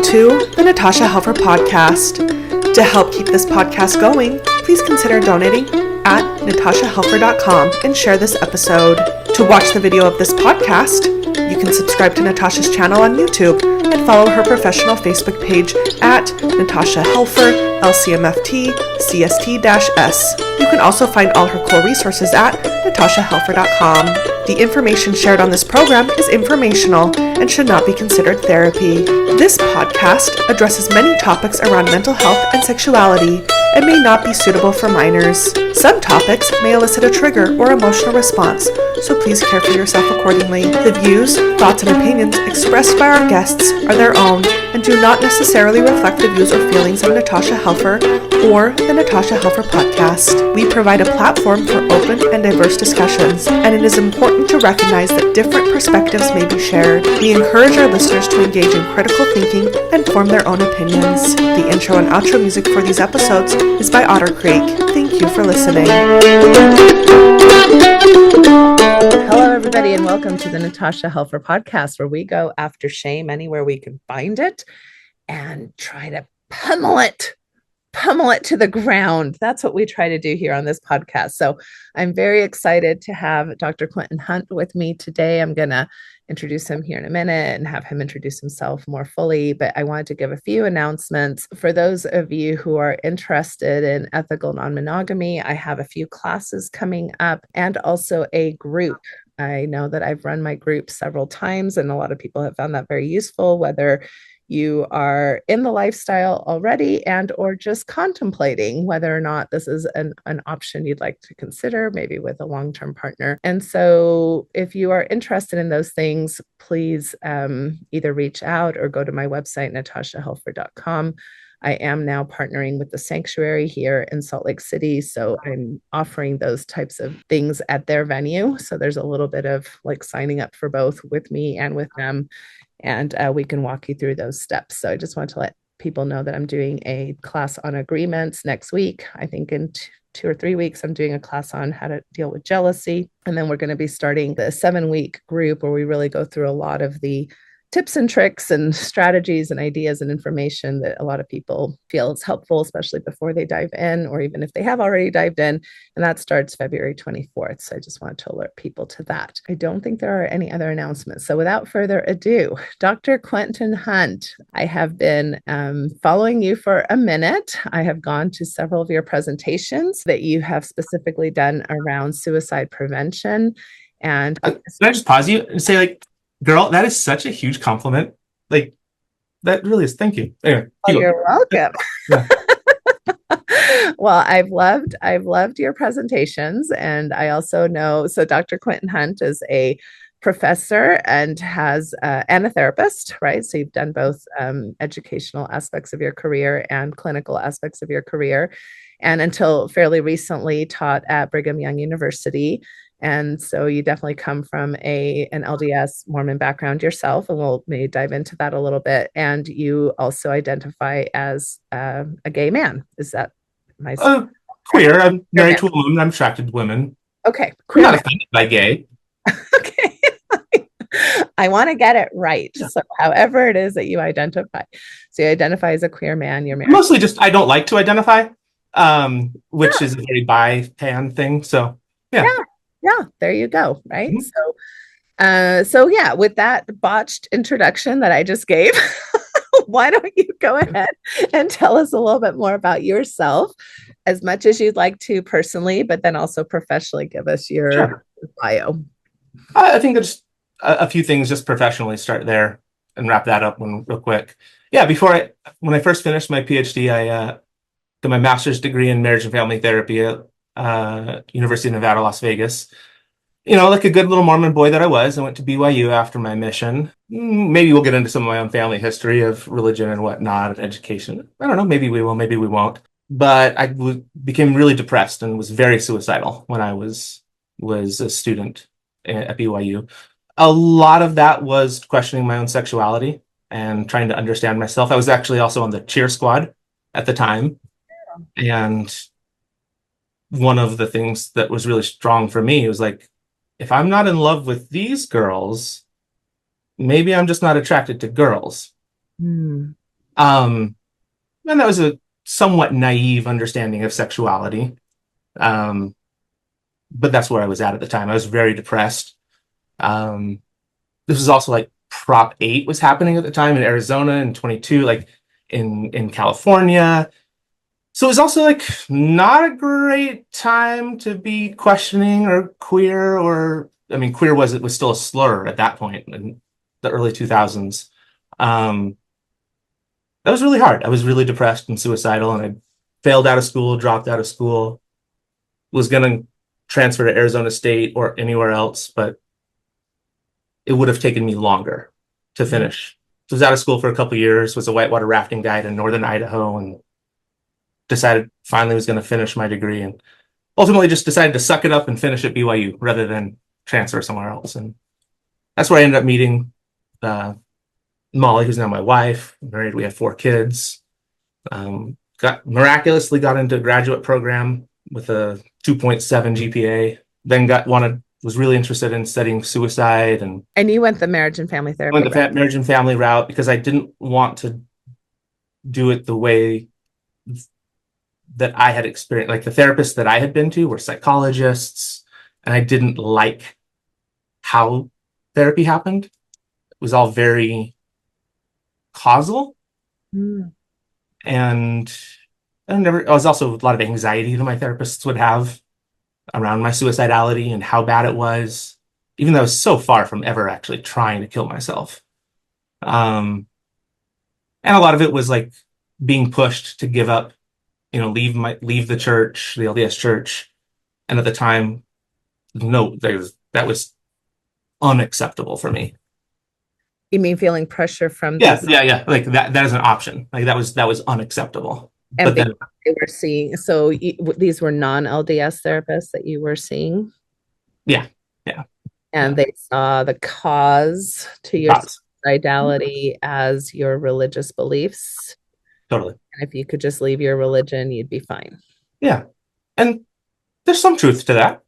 Welcome to the Natasha Helfer Podcast. To help keep this podcast going, please consider donating at natashahelfer.com and share this episode. To watch the video of this podcast, you can subscribe to Natasha's channel on YouTube and follow her professional Facebook page at Natasha Helfer, LCMFT, CST-S. You can also find all her cool resources at natashahelfer.com. The information shared on this program is informational and should not be considered therapy. This podcast addresses many topics around mental health and sexuality and may not be suitable for minors. Some topics may elicit a trigger or emotional response, so please care for yourself accordingly. The views, thoughts, and opinions expressed by our guests are their own and do not necessarily reflect the views or feelings of Natasha Helfer or the Natasha Helfer Podcast. We provide a platform for open and diverse discussions, and it is important to recognize that different perspectives may be shared. We encourage our listeners to engage in critical thinking and form their own opinions. The intro and outro music for these episodes is by Otter Creek. Thank you for listening. Hello, everybody, and welcome to the Natasha Helfer Podcast, where we go after shame anywhere we can find it and try to pummel it to the ground. That's what we try to do here on this podcast. So I'm very excited to have Dr. Quintin Hunt with me today. I'm going to introduce him here in a minute and have him introduce himself more fully, but I wanted to give a few announcements. For those of you who are interested in ethical non-monogamy, I have a few classes coming up and also a group. I know that I've run my group several times and a lot of people have found that very useful, whether you are in the lifestyle already and or just contemplating whether or not this is an option you'd like to consider, maybe with a long-term partner. And so if you are interested in those things, please either reach out or go to my website, natashahelfer.com. I am now partnering with the Sanctuary here in Salt Lake City. So I'm offering those types of things at their venue. So there's a little bit of like signing up for both with me and with them. And we can walk you through those steps. So I just want to let people know that I'm doing a class on agreements next week. I think in 2 or 3 weeks, I'm doing a class on how to deal with jealousy. And then we're going to be starting the 7-week group where we really go through a lot of the tips and tricks and strategies and ideas and information that a lot of people feel is helpful, especially before they dive in, or even if they have already dived in. And that starts February 24th. So I just wanted to alert people to that. I don't think there are any other announcements. So without further ado, Dr. Quintin Hunt, I have been following you for a minute. I have gone to several of your presentations that you have specifically done around suicide prevention. And can I just pause you and say, girl, that is such a huge compliment. That really is. Thank you. Anyway, you're welcome. Yeah. Well, I've loved your presentations. And I also know, so Dr. Quintin Hunt is a professor and and a therapist, right? So you've done both educational aspects of your career and clinical aspects of your career. And until fairly recently taught at Brigham Young University. And so you definitely come from an LDS Mormon background yourself, and we'll maybe dive into that a little bit. And you also identify as a gay man. Is that my queer? I'm married to a woman. I'm attracted to women. Okay, I'm not offended by gay. Okay, I want to get it right. Yeah. So, however it is that you identify, so you identify as a queer man. You're married. Mostly just I don't like to identify, which is a very bi-pan thing. So yeah, there you go. Right. Mm-hmm. So yeah, with that botched introduction that I just gave, why don't you go ahead and tell us a little bit more about yourself, as much as you'd like to personally, but then also professionally give us your bio. I think there's a few things just professionally, start there and wrap that up real quick. Yeah, when I first finished my PhD, I did my master's degree in marriage and family therapy at University of Nevada, Las Vegas. Like a good little Mormon boy that I was, I went to BYU after my mission. Maybe we'll get into some of my own family history of religion and whatnot, and education. I don't know. Maybe we will, maybe we won't. But I became really depressed and was very suicidal when I was a student at BYU. A lot of that was questioning my own sexuality and trying to understand myself. I was actually also on the cheer squad at the time. And one of the things that was really strong for me was if I'm not in love with these girls, maybe I'm just not attracted to girls. And that was a somewhat naive understanding of sexuality. Um, but that's where I was at the time. I was very depressed. Um, this was also like Prop 8 was happening at the time in Arizona in 22, like in California. So it was also like not a great time to be questioning or queer, or I mean, queer was still a slur at that point in the early 2000s. Um, that was really hard. I was really depressed and suicidal, and I failed out of school, dropped out of school, was going to transfer to Arizona State or anywhere else, but it would have taken me longer to finish. So I was out of school for a couple of years, was a whitewater rafting guide in northern Idaho, and decided finally was going to finish my degree, and ultimately just decided to suck it up and finish at BYU rather than transfer somewhere else. And that's where I ended up meeting Molly, who's now my wife. Married, we have 4 kids. Miraculously got into a graduate program with a 2.7 GPA. Then was really interested in studying suicide, and you went the marriage and family therapy went the marriage and family route because I didn't want to do it the way that I had experienced. Like the therapists that I had been to were psychologists, and I didn't like how therapy happened. It was all very causal. And I was also a lot of anxiety that my therapists would have around my suicidality and how bad it was, even though I was so far from ever actually trying to kill myself. And a lot of it was like being pushed to give up, leave the church, the LDS church. And at the time, no, that was unacceptable for me. You mean feeling pressure from Yeah. Like that is an option. Like that was unacceptable. And but then they were seeing, so these were non-LDS therapists that you were seeing? Yeah. And they saw the cause to your suicidality as your religious beliefs. Totally. And if you could just leave your religion, you'd be fine. Yeah. And there's some truth to that.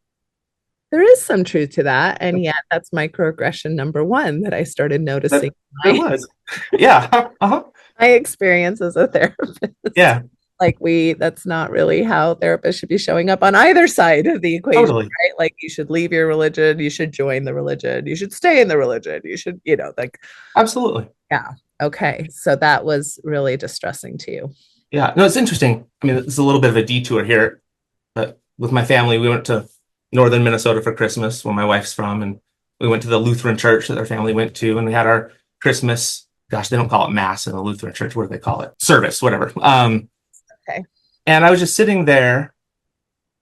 There is some truth to that. And yet that's microaggression number 1 that I started noticing. That was. Yeah. Uh-huh. My experience as a therapist. Yeah. Like that's not really how therapists should be showing up on either side of the equation, Totally. right? Like you should leave your religion, you should join the religion, you should stay in the religion, you should, like. Absolutely. Yeah. Okay. So that was really distressing to you. Yeah. No, it's interesting. I mean, it's a little bit of a detour here, but with my family, we went to northern Minnesota for Christmas, where my wife's from, and we went to the Lutheran church that our family went to, and we had our Christmas, gosh, they don't call it mass in the Lutheran church. What do they call it? Service, whatever. Okay. And I was just sitting there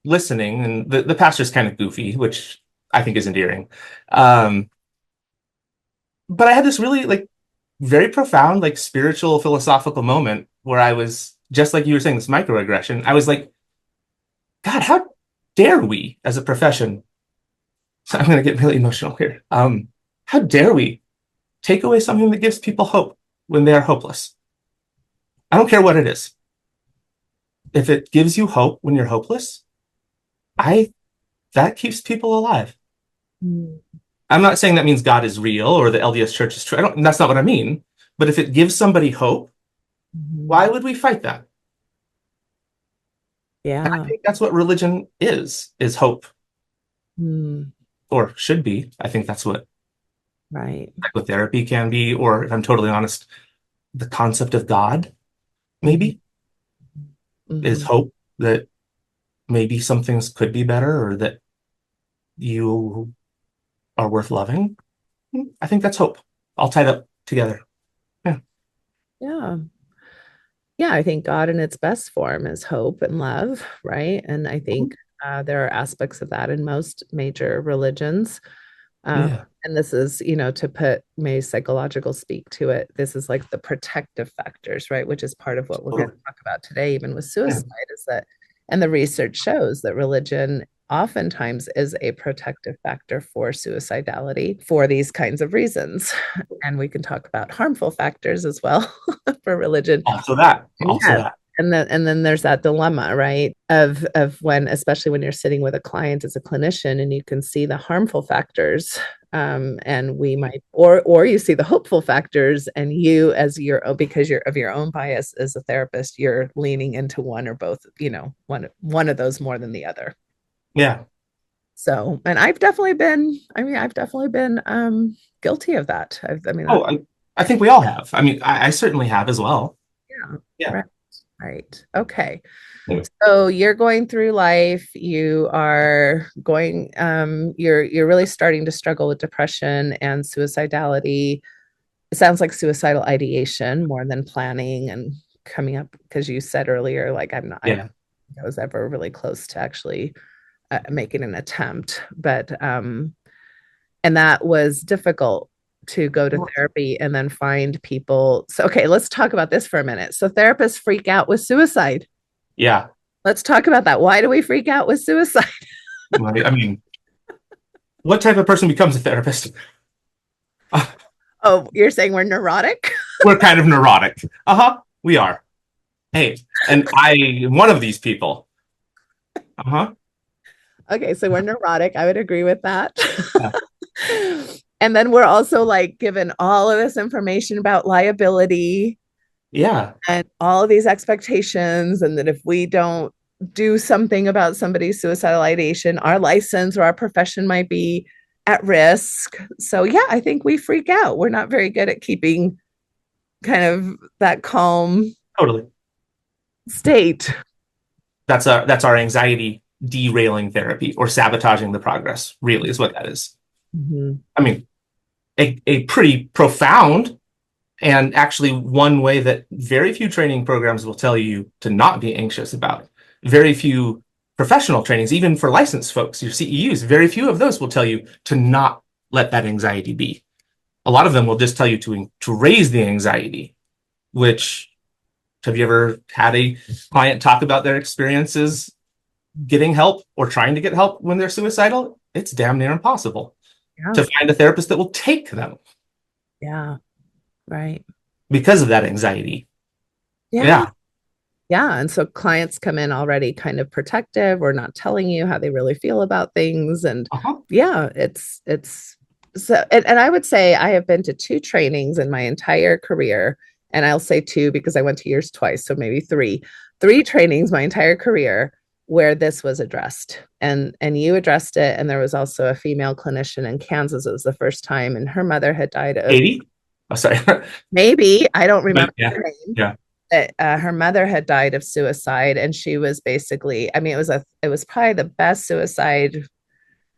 listening, and the pastor's kind of goofy, which I think is endearing. But I had this really like very profound, like spiritual, philosophical moment where I was just like you were saying, this microaggression. I was like, God, how dare we as a profession? So I'm going to get really emotional here. How dare we take away something that gives people hope when they are hopeless? I don't care what it is. If it gives you hope when you're hopeless, that keeps people alive. I'm not saying that means God is real or the LDS church is true. That's not what I mean. But if it gives somebody hope, why would we fight that? Yeah. And I think that's what religion is hope. Or should be. I think that's what psychotherapy can be, or if I'm totally honest, the concept of God, maybe, is hope that maybe some things could be better, or that you are worth loving. I think that's hope, all tied up together. Yeah, I think God in its best form is hope and love, right? And I think there are aspects of that in most major religions. And this is, to put may psychological speak to it, this is like the protective factors, right? Which is part of what we're going to talk about today, even with suicide, is that, and the research shows that religion oftentimes is a protective factor for suicidality for these kinds of reasons. And we can talk about harmful factors as well for religion. Also that. And then there's that dilemma, right? Of when, especially when you're sitting with a client as a clinician and you can see the harmful factors, and we might, or you see the hopeful factors, and you as your, because you're of your own bias as a therapist, you're leaning into one or both, one of those more than the other. Yeah. So, and I've definitely been guilty of that. I think we all have. I mean, I certainly have as well. Yeah. Yeah. Right. Okay. Yeah. So you're going through life, you're really starting to struggle with depression and suicidality. It sounds like suicidal ideation more than planning and coming up, because you said earlier, like, I don't think I was ever really close to actually making an attempt, but and that was difficult to go to therapy and then find people. So, okay, let's talk about this for a minute. So therapists freak out with suicide. Yeah. Let's talk about that. Why do we freak out with suicide? I mean, what type of person becomes a therapist? Oh, you're saying we're neurotic? We're kind of neurotic. We are. Hey, and I am one of these people. Okay, so we're neurotic. I would agree with that. Yeah. And then we're also like given all of this information about liability. Yeah. And all of these expectations, and that if we don't do something about somebody's suicidal ideation, our license or our profession might be at risk. So yeah, I think we freak out. We're not very good at keeping kind of that calm Totally. state. That's our anxiety derailing therapy, or sabotaging the progress, really is what that is. Mm-hmm. I mean, a pretty profound, and actually one way that very few training programs will tell you to not be anxious about. Very few professional trainings, even for licensed folks, your CEUs, very few of those will tell you to not let that anxiety be. A lot of them will just tell you to raise the anxiety, which, have you ever had a client talk about their experiences getting help or trying to get help when they're suicidal? It's damn near impossible to find a therapist that will take them. Yeah. Right. Because of that anxiety. Yeah. And so clients come in already kind of protective, or not telling you how they really feel about things. And it's so, and I would say I have been to 2 trainings in my entire career. And I'll say 2 because I went to yours twice. So maybe 3 trainings my entire career where this was addressed, and you addressed it. And there was also a female clinician in Kansas. It was the first time, and her mother had died of 80? Oh, sorry. Maybe, I don't remember her name. Yeah. Her mother had died of suicide, and she was basically, I mean, it was probably the best suicide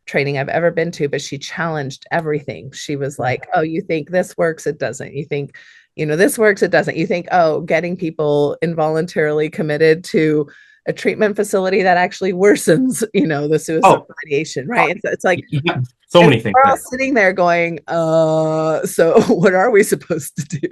training I've ever been to, but she challenged everything. She was like, oh, you think this works? It doesn't. You think, this works? It doesn't. You think, oh, getting people involuntarily committed to a treatment facility, that actually worsens, the suicide ideation, right? It's like, so many things. We're all sitting there going, so what are we supposed to do?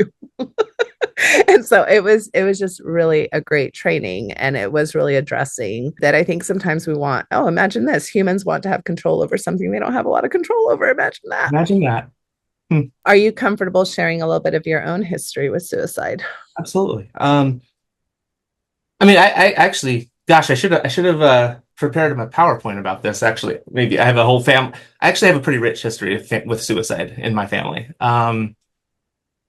And so it was just really a great training, and it was really addressing that. I think sometimes we want, imagine this, humans want to have control over something they don't have a lot of control over. Imagine that. Are you comfortable sharing a little bit of your own history with suicide? Absolutely. I mean, I actually, gosh, I should have prepared my PowerPoint about this. Actually, maybe I have a whole family. I actually have a pretty rich history with suicide in my family.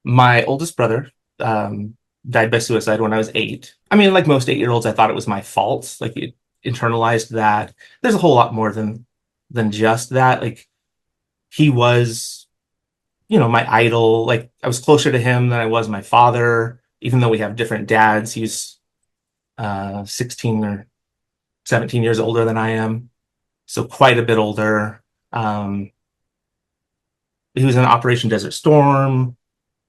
My oldest brother died by suicide when I was 8. I mean, like most 8-year-olds, I thought it was my fault. Like, it internalized that. There's a whole lot more than just that. Like, he was, my idol. Like, I was closer to him than I was my father, even though we have different dads. He's 16 or 17 years older than I am, so quite a bit older. He was in Operation Desert Storm,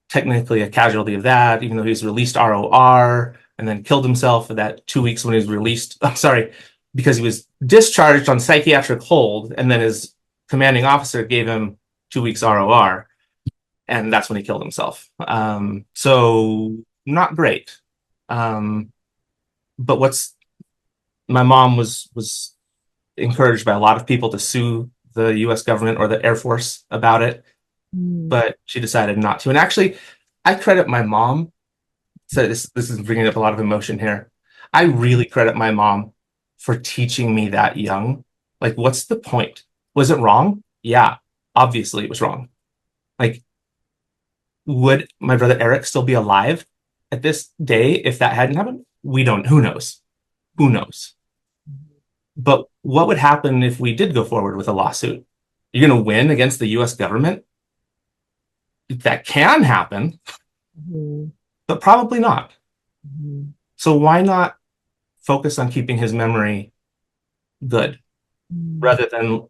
technically a casualty of that, even though he was released ROR, and then killed himself for that 2 weeks when he was released. I'm sorry, because he was discharged on psychiatric hold, and then his commanding officer gave him 2 weeks ROR, and that's when he killed himself. So not great. But my mom was encouraged by a lot of people to sue the U.S. government or the Air Force about it, but she decided not to. And actually, I credit my mom. So this is bringing up a lot of emotion here. I really credit my mom for teaching me that young. Like, what's the point? Was it wrong? Yeah, obviously it was wrong. Like, would my brother Eric still be alive at this day if that hadn't happened? We don't. Who knows? Who knows? But what would happen if we did go forward with a lawsuit? You're going to win against the US government? That can happen, but probably not. So why not focus on keeping his memory good rather than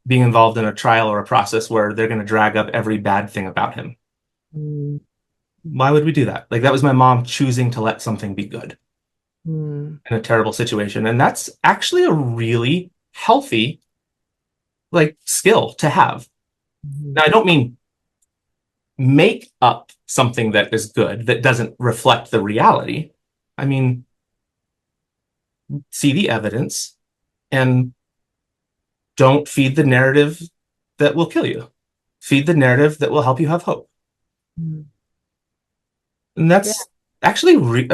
being involved in a trial or a process where they're going to drag up every bad thing about him? Why would we do that? Like, that was my mom choosing to let something be good in a terrible situation. And that's actually a really healthy, like, skill to have. Now, I don't mean make up something that is good that doesn't reflect the reality. I mean, see the evidence and don't feed the narrative that will kill you. Feed the narrative that will help you have hope. And that's actually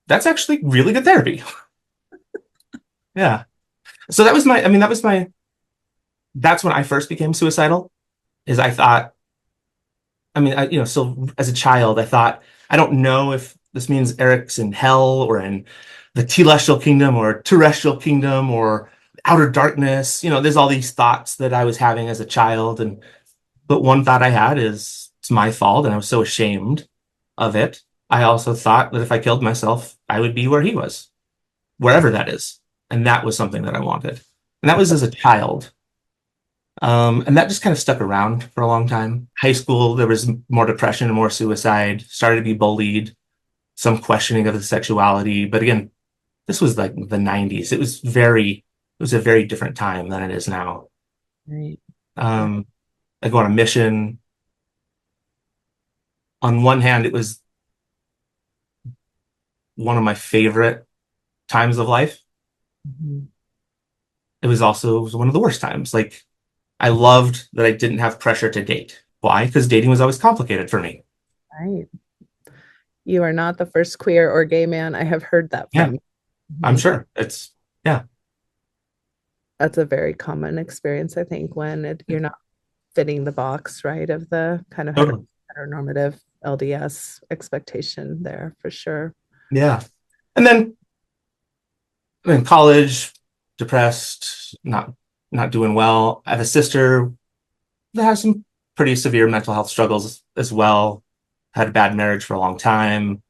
that's actually really good therapy. Yeah. So that's when I first became suicidal, is I thought, so as a child, I thought, I don't know if this means Eric's in hell or in the telestial kingdom or terrestrial kingdom or outer darkness. There's all these thoughts that I was having as a child. But one thought I had is it's my fault. And I was so ashamed of it. I also thought that if I killed myself, I would be where he was, wherever that is. And that was something that I wanted. And that was as a child. And that just kind of stuck around for a long time. High school, there was more depression and more suicide, started to be bullied, some questioning of the sexuality. But again, this was like the 90s. It was a very different time than it is now. Right. I go on a mission. On one hand, it was one of my favorite times of life. It was also one of the worst times. Like, I loved that I didn't have pressure to date. Why? Because dating was always complicated for me. Right. You are not the first queer or gay man I have heard that from. Yeah, I'm sure. That's a very common experience, I think, when you're not fitting the box, right, of the kind of totally heteronormative LDS expectation there, for sure. Yeah. And then in college, depressed, not doing well. I have a sister that has some pretty severe mental health struggles as well. Had a bad marriage for a long time.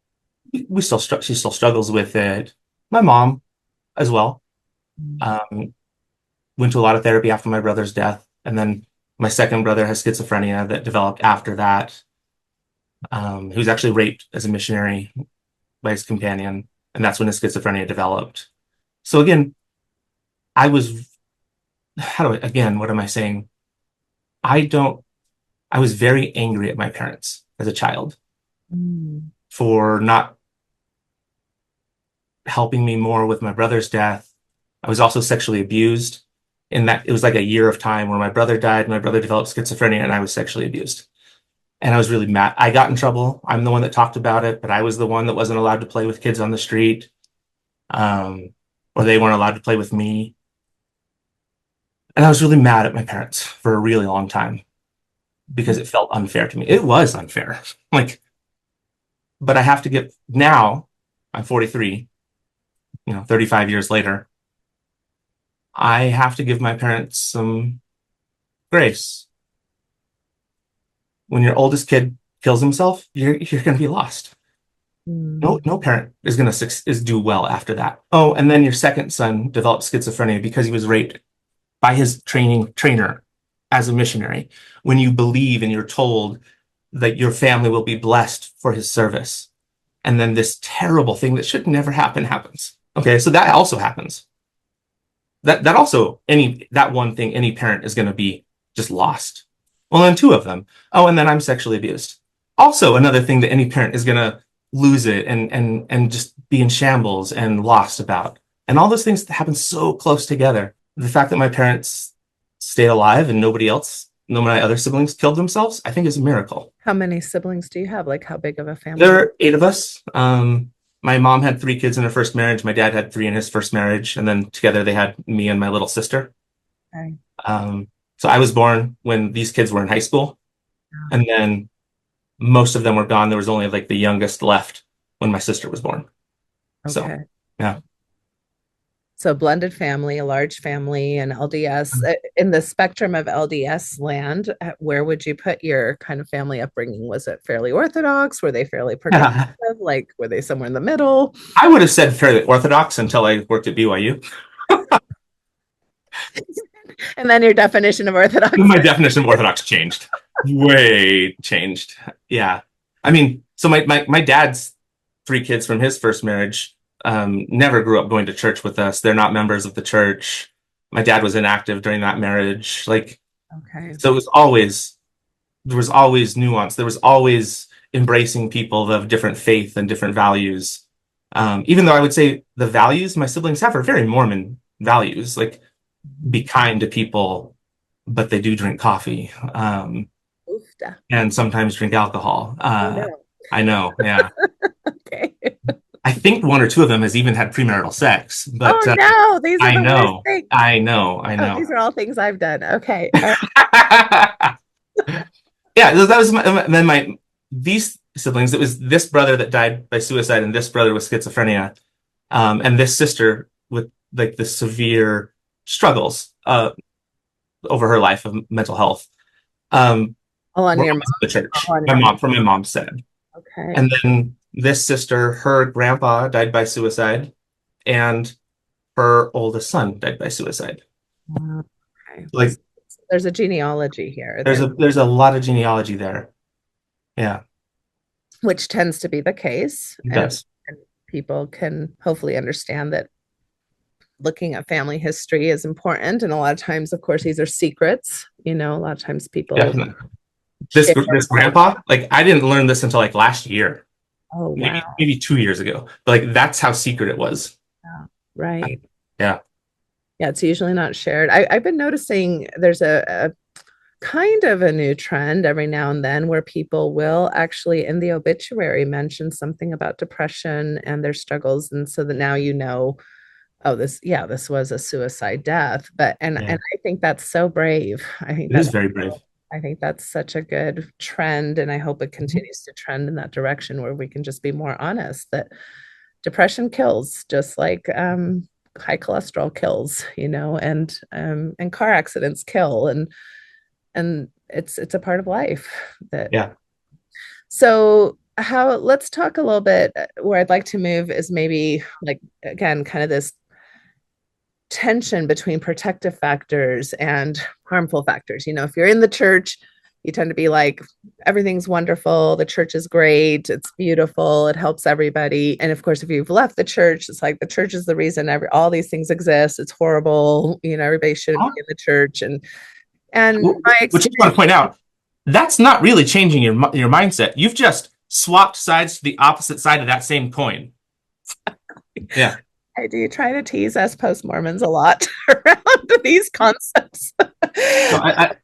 She still struggles with it. My mom as well. Went to a lot of therapy after my brother's death. And then my second brother has schizophrenia that developed after that. He was actually raped as a missionary by his companion. And that's when his schizophrenia developed. So again, what am I saying? I was very angry at my parents as a child for not helping me more with my brother's death. I was also sexually abused in that it was like a year of time where my brother died, my brother developed schizophrenia, and I was sexually abused. And I was really mad. I got in trouble. I'm the one that talked about it, but I was the one that wasn't allowed to play with kids on the street, or they weren't allowed to play with me. And I was really mad at my parents for a really long time because it felt unfair to me. It was unfair. But I have to get, now I'm 43, 35 years later, I have to give my parents some grace. When your oldest kid kills himself, you're going to be lost. No parent is going to do well after that. Oh, and then your second son developed schizophrenia because he was raped by his trainer as a missionary. When you believe and you're told that your family will be blessed for his service, and then this terrible thing that should never happen happens. Okay, so that also happens. That one thing, any parent is going to be just lost. Well, then two of them. Oh, and then I'm sexually abused. Also, another thing that any parent is going to lose it and just be in shambles and lost about. And all those things happen so close together. The fact that my parents stayed alive and none of my other siblings killed themselves, I think is a miracle. How many siblings do you have? Like, how big of a family? There are 8 of us. my mom had 3 kids in her first marriage. My dad had 3 in his first marriage. And then together they had me and my little sister. Okay. So I was born when these kids were in high school. And then most of them were gone. There was only like the youngest left when my sister was born. So, Okay. yeah. So blended family, a large family, and LDS. In the spectrum of LDS land, where would you put your kind of family upbringing? Was it fairly orthodox? Were they fairly progressive? Like, were they somewhere in the middle? I would have said fairly orthodox until I worked at BYU. And then your definition of orthodox. My definition of orthodox changed. Way changed. Yeah. I mean, so my dad's 3 kids from his first marriage never grew up going to church with us. They're not members of the church. My dad was inactive during that marriage. Like, okay. So there was always nuance. There was always embracing people of different faith and different values. Even though I would say the values my siblings have are very Mormon values, like be kind to people, but they do drink coffee, and sometimes drink alcohol. No. I know. Yeah. Okay. I think 1 or 2 of them has even had premarital sex, but no, these are I the know, worst things. I know. Oh, these are all things I've done. Okay. Yeah, that was these siblings. It was this brother that died by suicide, and this brother with schizophrenia, and this sister with like the severe struggles over her life of mental health. All on your mom? The church. From my mom's side. Okay. And then this sister, her grandpa died by suicide, and her oldest son died by suicide. Okay. Like, there's a genealogy here. There's a lot of genealogy there. Yeah. Which tends to be the case. It does. And people can hopefully understand that looking at family history is important. And a lot of times, of course, these are secrets. A lot of times people. Definitely. This grandpa, like, I didn't learn this until like last year. Oh, wow. Maybe 2 years ago. But like, that's how secret it was. Yeah, right. Yeah. Yeah, it's usually not shared. I've been noticing there's a kind of a new trend every now and then where people will actually in the obituary mention something about depression and their struggles. And so that now oh, this was a suicide death. And I think that's so brave. I think it is very brave. I think that's such a good trend. And I hope it continues to trend in that direction where we can just be more honest that depression kills, just like high cholesterol kills, and car accidents kill, and it's a part of life that. Yeah. So let's talk a little bit where I'd like to move is maybe like, again, kind of this tension between protective factors and harmful factors. If you're in the church, you tend to be like, everything's wonderful. The church is great. It's beautiful. It helps everybody. And of course, if you've left the church, it's like the church is the reason all these things exist. It's horrible. Everybody shouldn't be in the church. And which I want to point out, that's not really changing your mindset. You've just swapped sides to the opposite side of that same coin. Yeah. I do try to tease us post-Mormons a lot around these concepts. I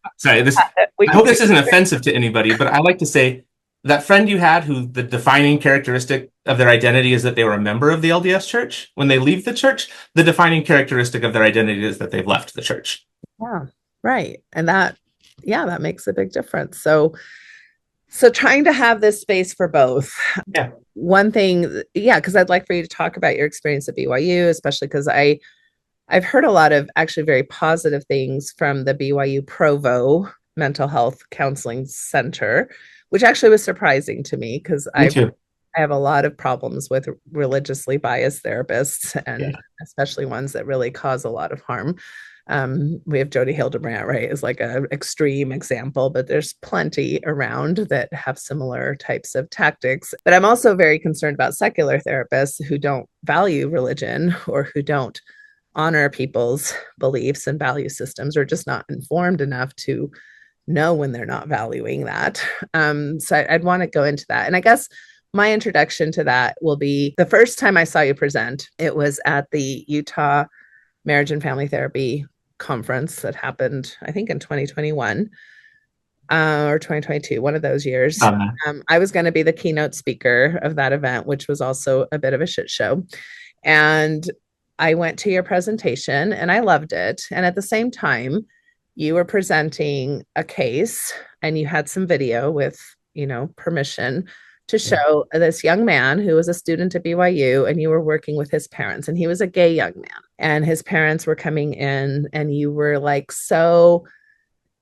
hope this isn't offensive to anybody, but I like to say that friend you had who the defining characteristic of their identity is that they were a member of the LDS church. When they leave the church, the defining characteristic of their identity is that they've left the church. Yeah, right. And that makes a big difference. So trying to have this space for both. Yeah. One thing, because I'd like for you to talk about your experience at BYU, especially because I've heard a lot of actually very positive things from the BYU Provo Mental Health Counseling Center, which actually was surprising to me because I have a lot of problems with religiously biased therapists, and especially ones that really cause a lot of harm. We have Jody Hildebrandt, right, is like an extreme example, but there's plenty around that have similar types of tactics. But I'm also very concerned about secular therapists who don't value religion or who don't honor people's beliefs and value systems, or just not informed enough to know when they're not valuing that. So I'd want to go into that. And I guess my introduction to that will be the first time I saw you present. It was at the Utah Marriage and Family Therapy conference that happened, I think, in 2021. or 2022, one of those years. Uh, I was going to be the keynote speaker of that event, which was also a bit of a shit show. And I went to your presentation and I loved it. And at the same time, you were presenting a case and you had some video with, permission to show this young man who was a student at BYU, and you were working with his parents, and he was a gay young man, and his parents were coming in, and you were like so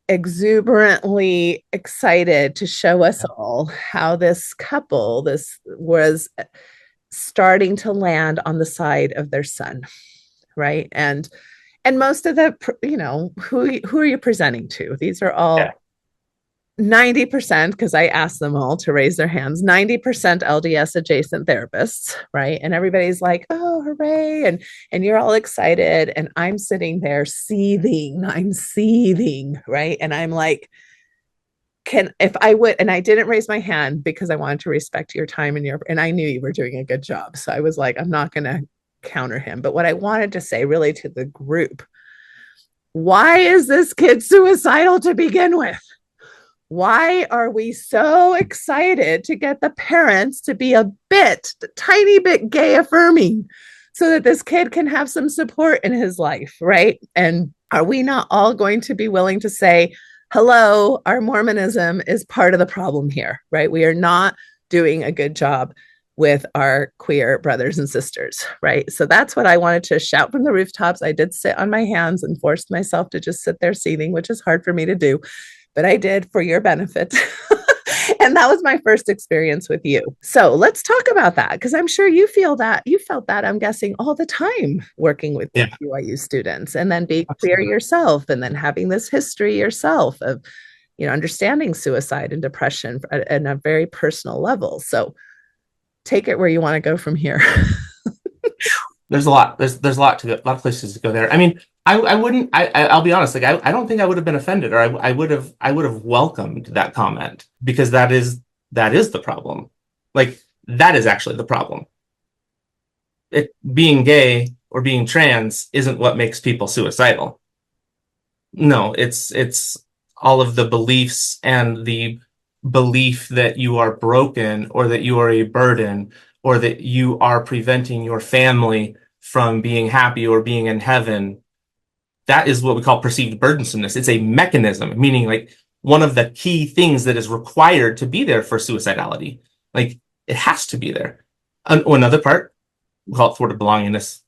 exuberantly excited to show us all how this couple this was starting to land on the side of their son, right? And most of the, who are you presenting to? These are all 90%, because I asked them all to raise their hands, 90% LDS adjacent therapists, right? And everybody's like, oh, hooray. And you're all excited. And I'm sitting there seething, right? And I'm like, if I would, and I didn't raise my hand because I wanted to respect your time and I knew you were doing a good job. So I was like, I'm not going to counter him. But what I wanted to say really to the group, why is this kid suicidal to begin with? Why are we so excited to get the parents to be a tiny bit gay affirming so that this kid can have some support in his life, right? And are we not all going to be willing to say, hello, our Mormonism is part of the problem here, right? We are not doing a good job with our queer brothers and sisters, right? So that's what I wanted to shout from the rooftops. I did sit on my hands and forced myself to just sit there seething, which is hard for me to do, but I did for your benefit. And that was my first experience with you. So let's talk about that, because I'm sure you felt that, I'm guessing, all the time working with BYU students, and then being queer yourself, and then having this history yourself of, understanding suicide and depression at a very personal level. So take it where you want to go from here. there's a lot. There's a lot to go, a lot of places to go there. I mean, I wouldn't. I'll be honest. Like I don't think I would have been offended, or I would have welcomed that comment, because that is the problem. Like, that is actually the problem. Being gay or being trans isn't what makes people suicidal. No, it's all of the beliefs and the belief that you are broken, or that you are a burden, or that you are preventing your family from being happy or being in heaven. That is what we call perceived burdensomeness. It's a mechanism, meaning like one of the key things that is required to be there for suicidality. Like, it has to be there. Another part, we call it thwarted belongingness.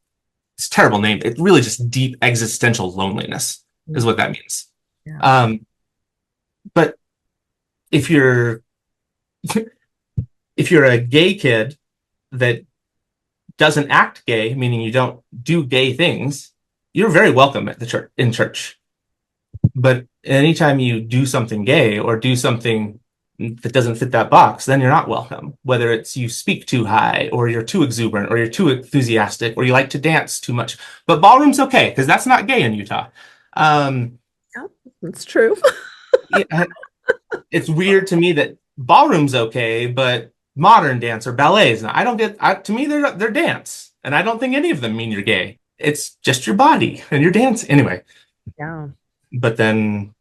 It's a terrible name. It's really just deep existential loneliness is what that means. Yeah. But if you're a gay kid that doesn't act gay, meaning you don't do gay things, you're very welcome at the church. But anytime you do something gay or do something that doesn't fit that box, then you're not welcome. Whether it's you speak too high, or you're too exuberant, or you're too enthusiastic, or you like to dance too much. But ballroom's okay, because that's not gay in Utah. Yeah, that's true. Yeah, it's weird to me that ballroom's okay, but modern dance or ballet is not. I don't get. To me, they're dance, and I don't think any of them mean you're gay. It's just your body and your dance anyway. Yeah. But then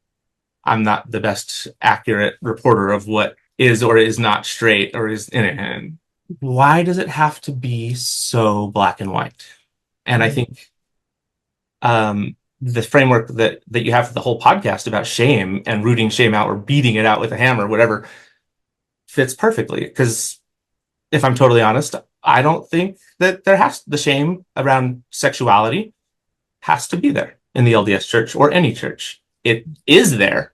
I'm not the best accurate reporter of what is or is not straight, or is in it. And why does it have to be so black and white? And I think the framework that you have for the whole podcast about shame and rooting shame out, or beating it out with a hammer, whatever, fits perfectly. Because if I'm totally honest, I don't think that the shame around sexuality has to be there in the LDS church or any church. It is there,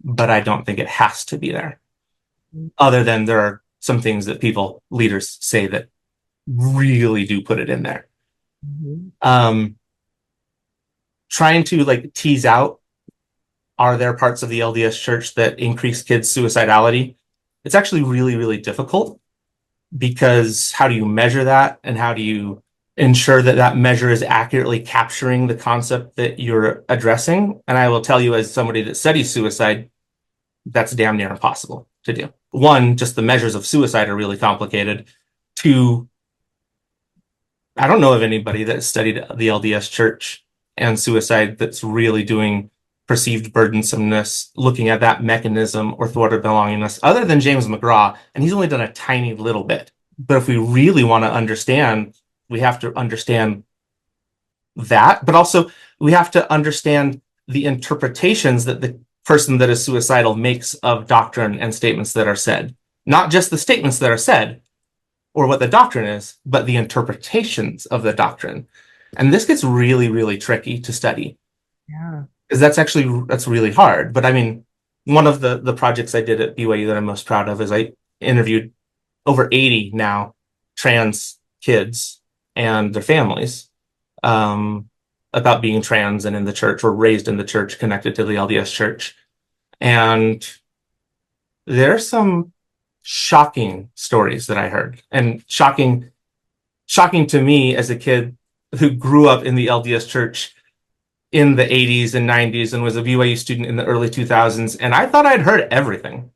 but I don't think it has to be there. Other than there are some things that leaders say that really do put it in there. Mm-hmm. Trying to like tease out, are there parts of the LDS church that increase kids' suicidality? It's actually really, really difficult, because how do you measure that, and how do you ensure that measure is accurately capturing the concept that you're addressing? And I will tell you, as somebody that studies suicide, that's damn near impossible to do. One, just the measures of suicide are really complicated. Two, I don't know of anybody that studied the LDS church and suicide that's really doing perceived burdensomeness, looking at that mechanism or thwarted belongingness, other than James McGraw, and he's only done a tiny little bit. But if we really want to understand, we have to understand that, but also we have to understand the interpretations that the person that is suicidal makes of doctrine and statements that are said. Not just the statements that are said or what the doctrine is, but the interpretations of the doctrine. And this gets really, really tricky to study. Yeah. Because that's really hard. But I mean, one of the projects I did at BYU that I'm most proud of is I interviewed over 80 now trans kids and their families about being trans and in the church, or raised in the church, connected to the LDS church. And there's some shocking stories that I heard, and shocking to me as a kid who grew up in the LDS church in the 80s and 90s and was a BYU student in the early 2000s. And I thought I'd heard everything.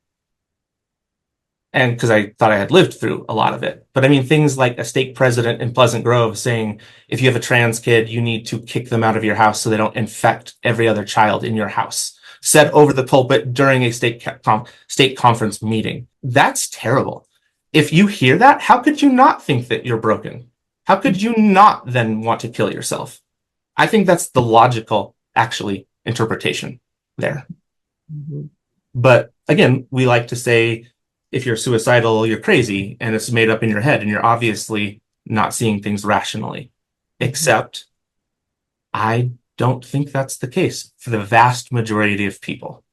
And because I thought I had lived through a lot of it. But I mean, things like a stake president in Pleasant Grove saying, if you have a trans kid, you need to kick them out of your house so they don't infect every other child in your house, said over the pulpit during a state conference meeting. That's terrible. If you hear that, how could you not think that you're broken? How could you not then want to kill yourself? I think that's the logical, actually, interpretation there. Mm-hmm. But again, we like to say, if you're suicidal, you're crazy, and it's made up in your head, and you're obviously not seeing things rationally. Except, I don't think that's the case for the vast majority of people.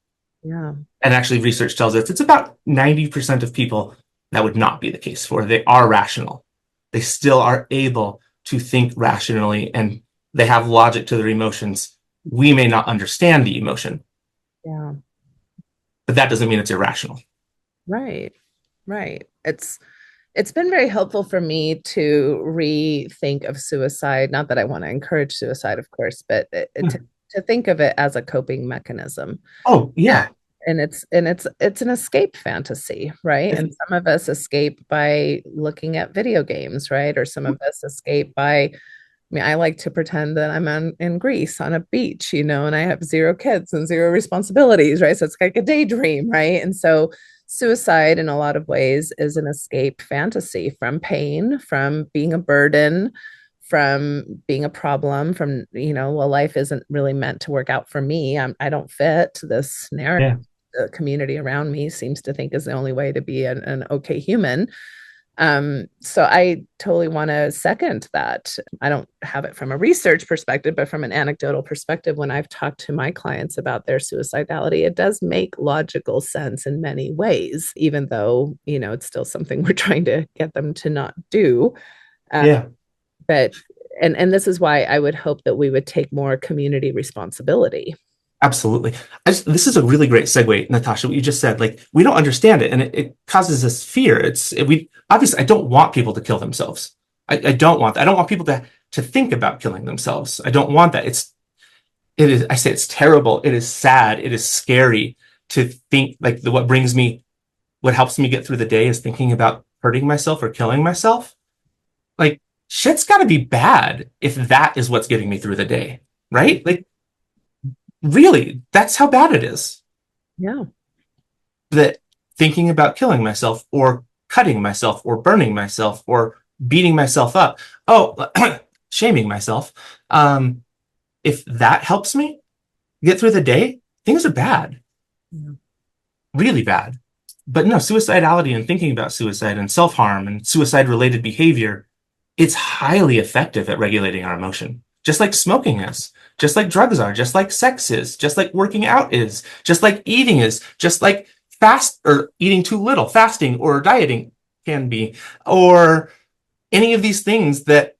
Yeah. And actually, research tells us it's about 90% of people that would not be the case for. They are rational. They still are able to think rationally, and they have logic to their emotions. We may not understand the emotion. Yeah. But that doesn't mean it's irrational. Right. It's been very helpful for me to rethink of suicide. Not that I want to encourage suicide, of course, but to think of it as a coping mechanism. Oh, yeah. And it's an escape fantasy, right? And some of us escape by looking at video games, right? Or some of us escape by, I like to pretend that I'm in Greece on a beach, and I have 0 kids and 0 responsibilities, right? So it's like a daydream, right? And so suicide in a lot of ways is an escape fantasy from pain, from being a burden, from being a problem, from, well, life isn't really meant to work out for me. I don't fit this narrative. Yeah. The community around me seems to think is the only way to be an okay human. So I totally want to second that. I don't have it from a research perspective, but from an anecdotal perspective, when I've talked to my clients about their suicidality, it does make logical sense in many ways, even though, it's still something we're trying to get them to not do. Yeah. But, and this is why I would hope that we would take more community responsibility. Absolutely. This is a really great segue, Natasha, what you just said. Like, we don't understand it, and it causes us fear. Obviously, I don't want people to kill themselves. I don't want that. I don't want people to think about killing themselves. I don't want that. I say it's terrible. It is sad. It is scary to think, like, what helps me get through the day is thinking about hurting myself or killing myself. Like, shit's got to be bad if that is what's getting me through the day, right? Like, really, that's how bad it is. Yeah. That thinking about killing myself or cutting myself or burning myself or beating myself up, shaming myself, if that helps me get through the day, things are bad. Yeah. Really bad. But no, suicidality and thinking about suicide and self-harm and suicide-related behavior, it's highly effective at regulating our emotion. Just like smoking is, just like drugs are, just like sex is, just like working out is, just like eating is, just like eating too little, fasting or dieting can be, or any of these things that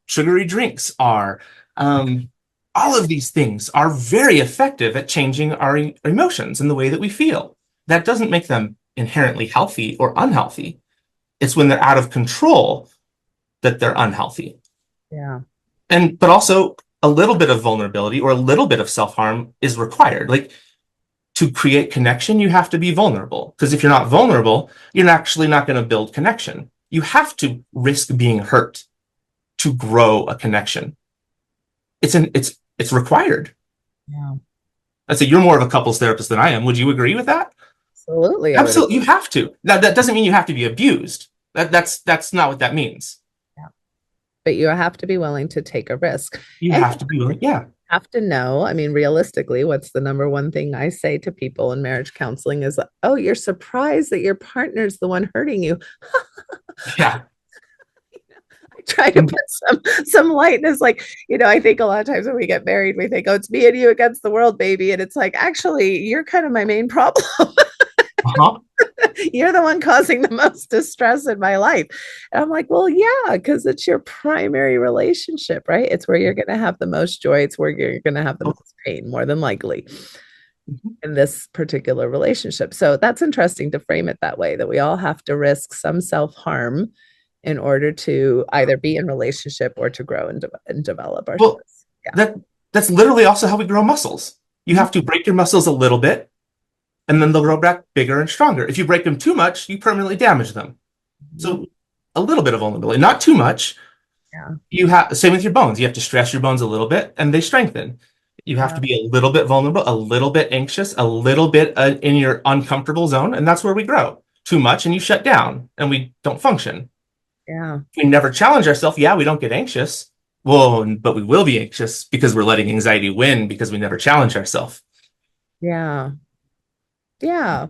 sugary drinks are. All of these things are very effective at changing our emotions and the way that we feel. That doesn't make them inherently healthy or unhealthy. It's when they're out of control that they're unhealthy. Yeah. But also a little bit of vulnerability or a little bit of self-harm is required. Like, to create connection, you have to be vulnerable. Because if you're not vulnerable, you're actually not going to build connection. You have to risk being hurt to grow a connection. It's required. Yeah. I'd say you're more of a couples therapist than I am. Would you agree with that? Absolutely. Absolutely. You have to. Now, that doesn't mean you have to be abused. That's not what that means. Yeah. But you have to be willing to take a risk. You have to be willing. Yeah. Have to know. I mean, realistically, what's the number one thing I say to people in marriage counseling is, oh, you're surprised that your partner's the one hurting you. Yeah. I try to put some lightness. Like, I think a lot of times when we get married, we think, oh, it's me and you against the world, baby. And it's like, actually, you're kind of my main problem. Uh-huh. You're the one causing the most distress in my life. And I'm like, well, yeah, because it's your primary relationship, right? It's where you're going to have the most joy. It's where you're going to have the most pain, more than likely, in this particular relationship. So that's interesting to frame it that way, that we all have to risk some self-harm in order to either be in relationship or to grow and develop ourselves. Well, that's literally also how we grow muscles. You have to break your muscles a little bit, and then they'll grow back bigger and stronger. If you break them too much, you permanently damage them. So a little bit of vulnerability, not too much. Yeah. You have same with your bones. You have to stress your bones a little bit, and they strengthen. You have to be a little bit vulnerable, a little bit anxious, a little bit in your uncomfortable zone, and that's where we grow. Too much, and you shut down, and we don't function. Yeah. If we never challenge ourselves, we don't get anxious. Well, but we will be anxious because we're letting anxiety win because we never challenge ourselves. Yeah. Yeah.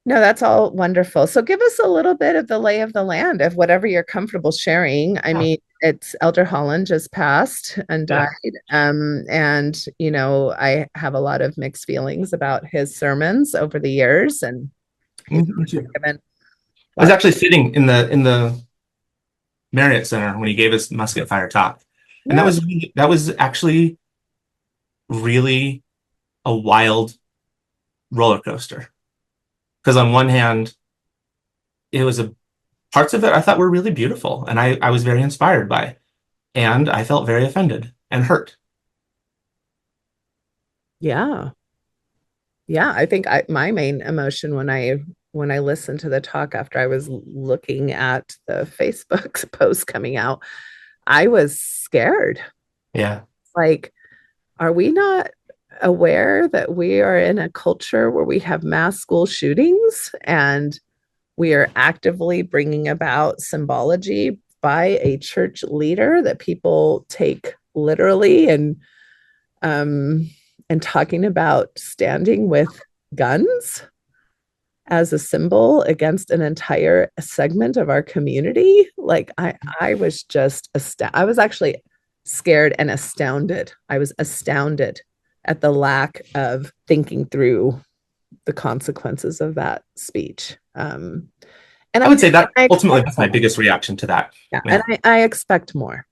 No, that's all wonderful. So give us a little bit of the lay of the land of whatever you're comfortable sharing. I mean, it's Elder Holland just passed and died. And, I have a lot of mixed feelings about his sermons over the years. And I was actually sitting in the Marriott Center when he gave his musket fire talk. And that was actually really a wild roller coaster. Because on one hand, it was parts of it I thought were really beautiful and I was very inspired by. And I felt very offended and hurt. Yeah. Yeah. I think my main emotion when I listened to the talk after I was looking at the Facebook post coming out, I was scared. Yeah. Like, are we not aware that we are in a culture where we have mass school shootings and we are actively bringing about symbology by a church leader that people take literally and talking about standing with guns as a symbol against an entire segment of our community? Like I was just I was actually scared and astounded. I was astounded at the lack of thinking through the consequences of that speech. And I would say that ultimately that's my biggest reaction to that. Yeah. And I expect more.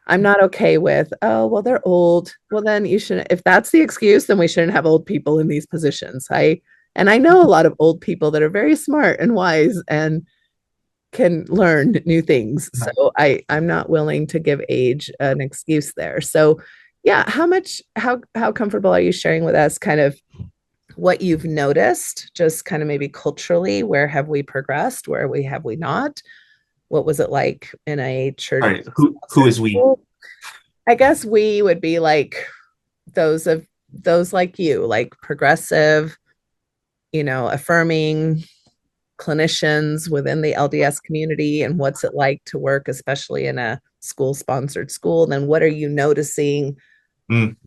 I'm not okay with, oh, well, they're old. Well, then you shouldn't, if that's the excuse, then we shouldn't have old people in these positions. And I know a lot of old people that are very smart and wise and can learn new things. Right. So I'm not willing to give age an excuse there. So yeah, how comfortable are you sharing with us kind of what you've noticed, just kind of maybe culturally, where have we progressed? Where have we not? What was it like in a church? All right. Who is we? I guess we would be like those like you, like progressive, affirming clinicians within the LDS community. And what's it like to work, especially in a school-sponsored school? And then what are you noticing?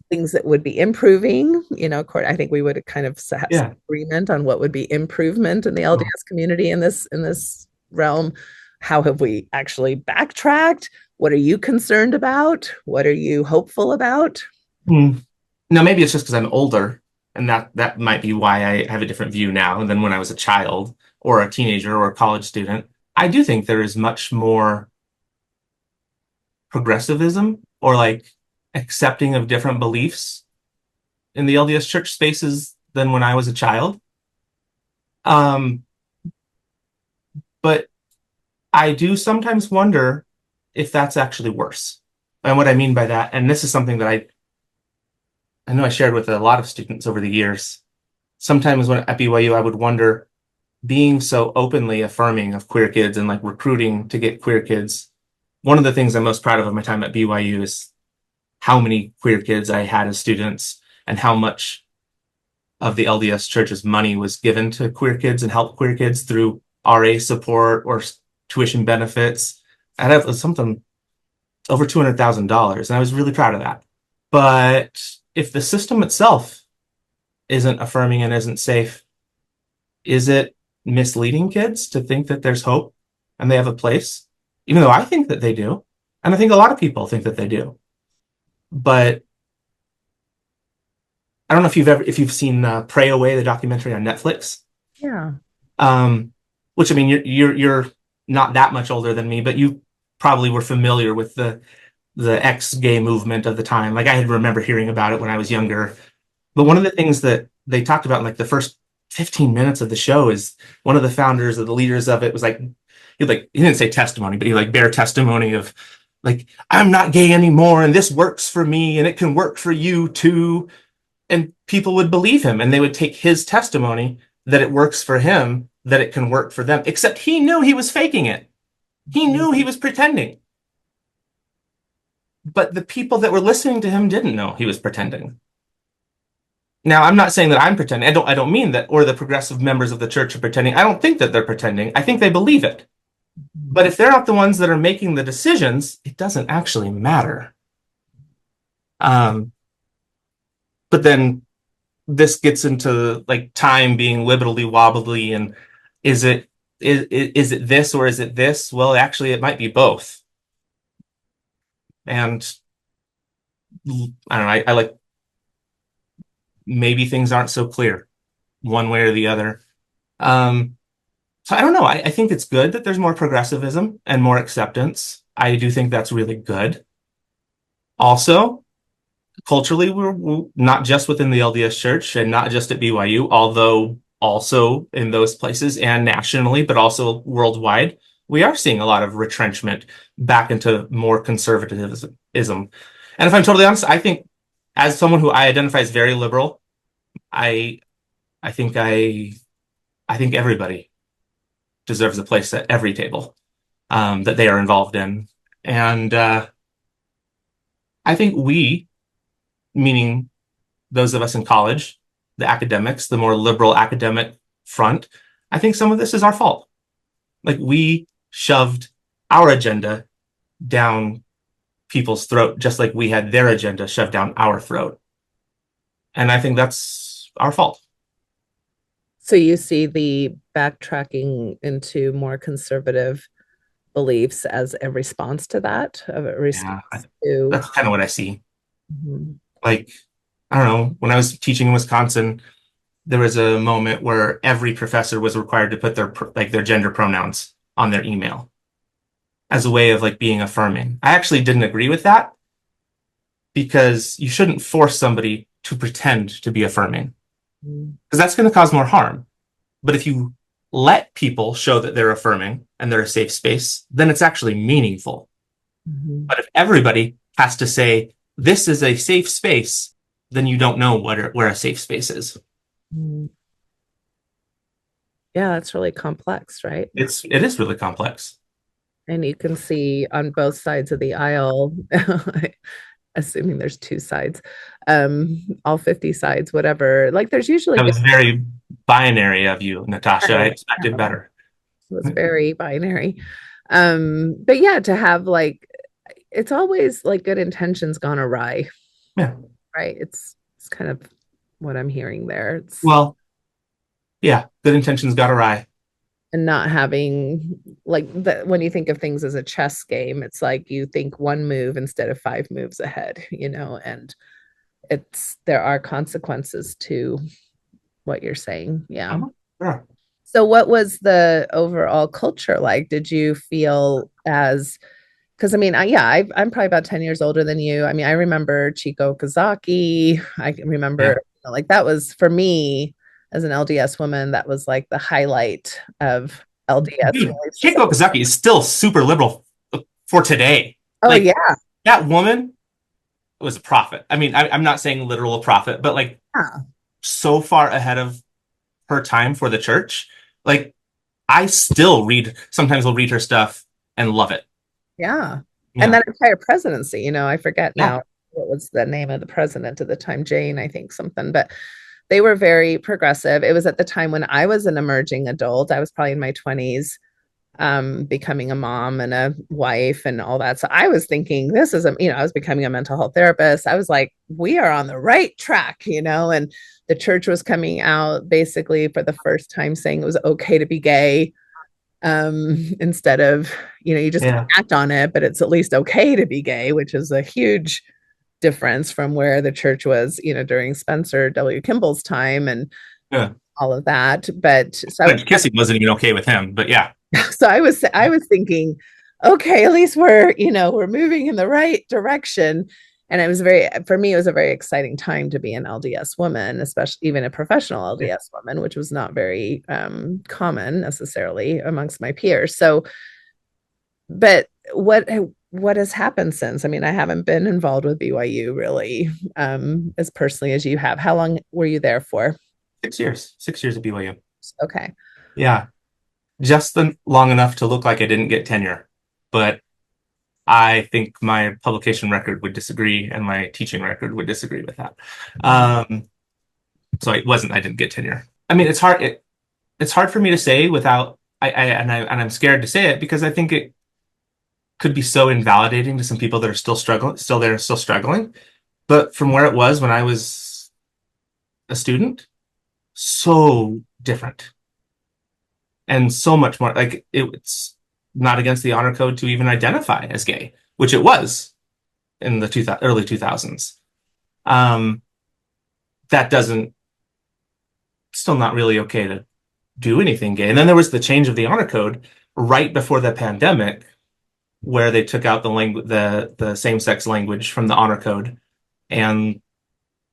Things that would be improving, I think we would kind of have some agreement on what would be improvement in the LDS community in this realm. How have we actually backtracked? What are you concerned about? What are you hopeful about? Now, maybe it's just because I'm older, and that might be why I have a different view now than when I was a child or a teenager or a college student. I do think there is much more progressivism or like accepting of different beliefs in the LDS church spaces than when I was a child. But I do sometimes wonder if that's actually worse. And what I mean by that, and this is something that I know I shared with a lot of students over the years. Sometimes when at BYU, I would wonder, being so openly affirming of queer kids and like recruiting to get queer kids. One of the things I'm most proud of my time at BYU is how many queer kids I had as students and how much of the LDS church's money was given to queer kids and help queer kids through RA support or tuition benefits. And it was something over $200,000. And I was really proud of that. But if the system itself isn't affirming and isn't safe, is it misleading kids to think that there's hope and they have a place? Even though I think that they do. And I think a lot of people think that they do. But I don't know if you've seen Pray Away, the documentary on Netflix. Yeah. Which, I mean, you're not that much older than me, but you probably were familiar with the ex-gay movement of the time. Like, I remember hearing about it when I was younger. But one of the things that they talked about in like the first 15 minutes of the show is one of the founders or the leaders of it was like, he didn't say testimony, but he like bare testimony of like, I'm not gay anymore and this works for me and it can work for you too. And people would believe him and they would take his testimony that it works for him, that it can work for them, except he knew he was faking it. He knew he was pretending. But the people that were listening to him didn't know he was pretending. Now, I'm not saying that I'm pretending. I don't mean that, or the progressive members of the church are pretending. I don't think that they're pretending. I think they believe it. But if they're not the ones that are making the decisions, it doesn't actually matter. But then this gets into like time being liberally wobbly, and is it this or is it this? Well, actually, it might be both. And I don't know. I like, maybe things aren't so clear one way or the other. So I don't know. I think it's good that there's more progressivism and more acceptance. I do think that's really good. Also, culturally, we're not just within the LDS Church and not just at BYU, although also in those places and nationally, but also worldwide, we are seeing a lot of retrenchment back into more conservatism. And if I'm totally honest, I think as someone who I identify as very liberal, I think everybody deserves a place at every table that they are involved in. And I think we, meaning those of us in college, the academics, the more liberal academic front, I think some of this is our fault. Like, we shoved our agenda down people's throat, just like we had their agenda shoved down our throat. And I think that's our fault. So you see the backtracking into more conservative beliefs as a response to that, of a response to... That's kind of what I see. Mm-hmm. Like, I don't know, when I was teaching in Wisconsin, there was a moment where every professor was required to put their gender pronouns on their email as a way of like being affirming. I actually didn't agree with that, because you shouldn't force somebody to pretend to be affirming, because that's going to cause more harm. But if you let people show that they're affirming and they're a safe space, then it's actually meaningful. Mm-hmm. But if everybody has to say, this is a safe space, then you don't know where a safe space is. Mm-hmm. Yeah, that's really complex, right? It is really complex. And you can see on both sides of the aisle, assuming there's two sides, all 50 sides, whatever. Like, there's usually... That was very binary of you, Natasha. I expected better. It was very binary. But yeah, to have like, it's always like good intentions gone awry. Yeah. Right. It's kind of what I'm hearing there. Well, yeah, good intentions got awry. And not having like when you think of things as a chess game, it's like you think one move instead of 5 moves ahead, and there are consequences to what you're saying. Yeah. Sure. So what was the overall culture like? Did you feel because I mean, I'm probably about 10 years older than you. I mean, I remember Chico Kazaki. I can remember like that was, for me as an LDS woman, that was like the highlight of LDS. Dude, Chico Kazaki is still super liberal for today. Oh, like, yeah. That woman was a prophet. I mean, I'm not saying literal prophet, but like so far ahead of her time for the church. Like, I still sometimes will read her stuff and love it. Yeah. And that entire presidency, I forget now. what was the name of the president at the time? Jane, I think something, but they were very progressive. It was at the time when I was an emerging adult. I was probably in my 20s, becoming a mom and a wife and all that. So I was thinking, this is I was becoming a mental health therapist. I was like, we are on the right track, and the church was coming out basically for the first time saying it was okay to be gay, instead of, you just act on it, but it's at least okay to be gay, which is a huge difference from where the church was, during Spencer W. Kimball's time and all of that. But so kissing wasn't even okay with him, but yeah. So I was thinking, okay, at least we're moving in the right direction. And for me, it was a very exciting time to be an LDS woman, especially even a professional LDS woman, which was not very common necessarily amongst my peers. So, but what has happened since? I mean, I haven't been involved with BYU really, as personally as you have. How long were you there for? 6 years. 6 years at BYU. Okay. Yeah. Just long enough to look like I didn't get tenure. But I think my publication record would disagree and my teaching record would disagree with that. So I didn't get tenure. I mean, it's hard for me to say without, I'm scared to say it because I think it could be so invalidating to some people that are still struggling. But from where it was when I was a student, so different. And so much more, like it's not against the honor code to even identify as gay, which it was in the early 2000s. That still not really okay to do anything gay. And then there was the change of the honor code right before the pandemic, where they took out the same-sex language from the honor code. And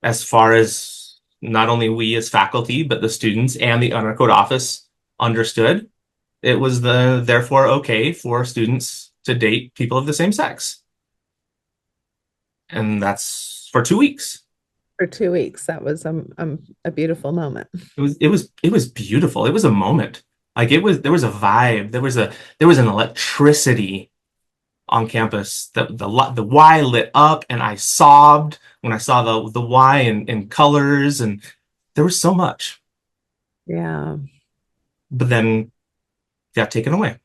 as far as not only we as faculty, but the students and the honor code office understood, it was therefore okay for students to date people of the same sex. And that's for 2 weeks. For 2 weeks. That was a beautiful moment. It was beautiful. It was a moment. Like there was a vibe. There was an electricity on campus. The Y lit up and I sobbed when I saw the Y in colors, and there was so much. Yeah. But then got taken away.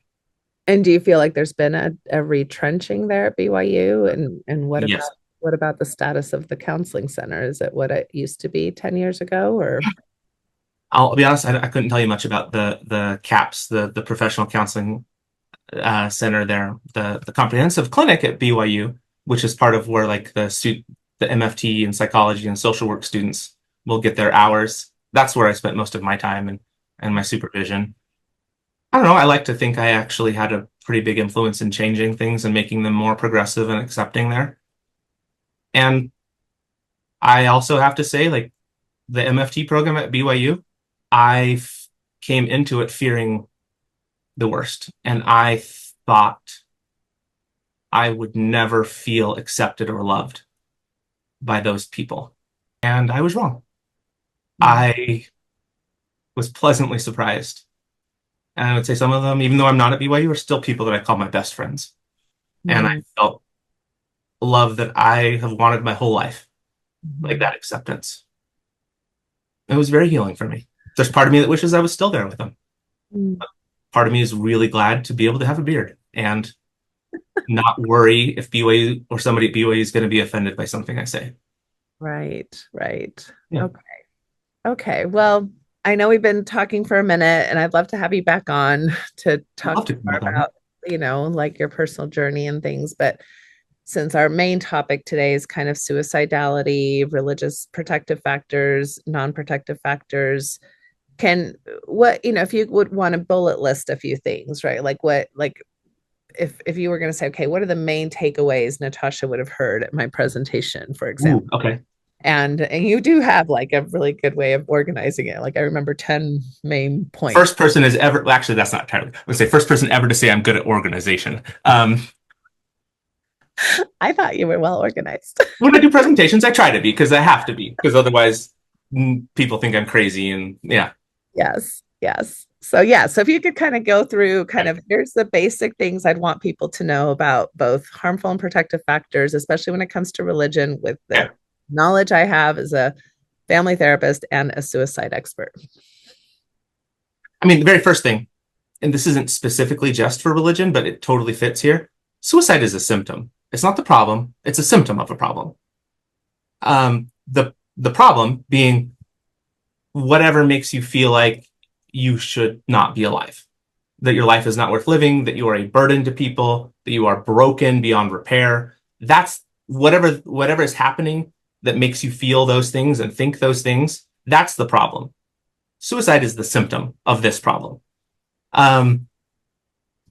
And do you feel like there's been a retrenching there at BYU? And what about the status of the counseling center? Is it what it used to be 10 years ago? Or I'll be honest, I couldn't tell you much about the CAPS, the professional counseling center there, the comprehensive clinic at BYU, which is part of where like the MFT and psychology and social work students will get their hours. That's where I spent most of my time and my supervision. I don't know. I like to think I actually had a pretty big influence in changing things and making them more progressive and accepting there. And I also have to say, like, the MFT program at BYU, I came into it fearing the worst. And I thought I would never feel accepted or loved by those people. And I was wrong. I was pleasantly surprised. And I would say some of them, even though I'm not at BYU, are still people that I call my best friends. And I felt love that I have wanted my whole life, like that acceptance. It was very healing for me. There's part of me that wishes I was still there with them. Part of me is really glad to be able to have a beard and not worry if BYU or somebody at BYU is going to be offended by something I say. Right. Yeah. Okay. Well, I know we've been talking for a minute, and I'd love to have you back on to talk more about, like your personal journey and things. But since our main topic today is kind of suicidality, religious protective factors, non-protective factors, if you would want to bullet list a few things, right? If you were going to say, okay, what are the main takeaways Natasha would have heard at my presentation, for example? Ooh, okay. And you do have like a really good way of organizing it. Like I remember 10 main points. First person is ever, well, actually, that's not entirely. I would say first person ever to say I'm good at organization. I thought you were well organized. When I do presentations, I try to be because I have to be, because otherwise people think I'm crazy. And yeah. Yes. So yeah, so if you could kind of go through here's the basic things I'd want people to know about both harmful and protective factors, especially when it comes to religion, with the knowledge I have as a family therapist and a suicide expert. I mean, the very first thing, and this isn't specifically just for religion, but it totally fits here. Suicide is a symptom. It's not the problem. It's a symptom of a problem. The problem being whatever makes you feel like you should not be alive, that your life is not worth living, that you are a burden to people, that you are broken beyond repair. That's whatever is happening that makes you feel those things and think those things. That's the problem. Suicide is the symptom of this problem.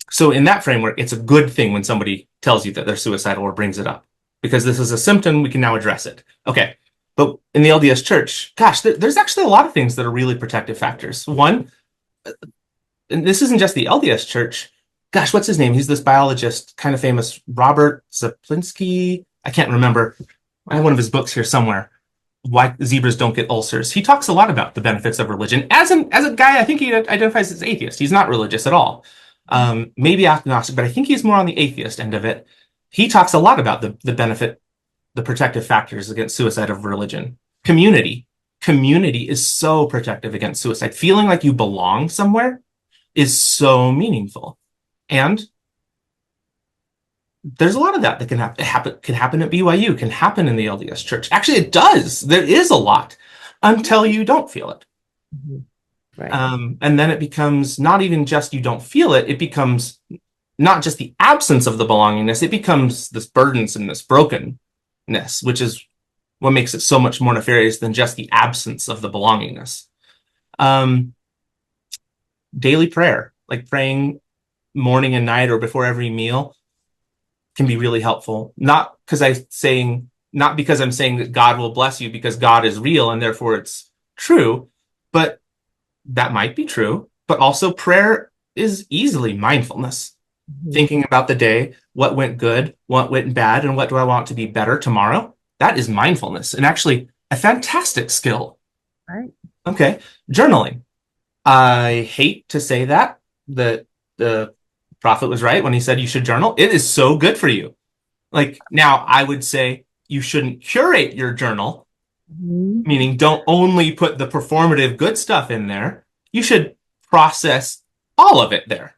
So in that framework, it's a good thing when somebody tells you that they're suicidal or brings it up, because this is a symptom. We can now address it. Okay. But in the LDS Church, gosh, there's actually a lot of things that are really protective factors. One, and this isn't just the LDS Church. Gosh, what's his name? He's this biologist, kind of famous, Robert Zaplinski. I can't remember. I have one of his books here somewhere. Why zebras don't get ulcers. He talks a lot about the benefits of religion. As a guy, I think he identifies as atheist. He's not religious at all. Maybe agnostic, but I think he's more on the atheist end of it. He talks a lot about the benefit, the protective factors against suicide of religion. Community is so protective against suicide. Feeling like you belong somewhere is so meaningful. And there's a lot of that can happen at BYU, can happen in the LDS Church. Actually, it does. There is a lot until you don't feel it. Mm-hmm. Right. And then it becomes not even just you don't feel it. It becomes not just the absence of the belongingness. It becomes this burdensome, this brokenness, which is what makes it so much more nefarious than just the absence of the belongingness. Daily prayer, like praying morning and night or before every meal, can be really helpful. Not because I'm saying that God will bless you because God is real and therefore it's true, but that might be true. But also prayer is easily mindfulness. Mm-hmm. Thinking about the day, what went good, what went bad, and what do I want to be better tomorrow? That is mindfulness, and actually a fantastic skill. Right. Okay. Journaling. I hate to say that the prophet was right when he said you should journal. It is so good for you. Like, now I would say you shouldn't curate your journal, mm-hmm. meaning don't only put the performative good stuff in there. You should process all of it there.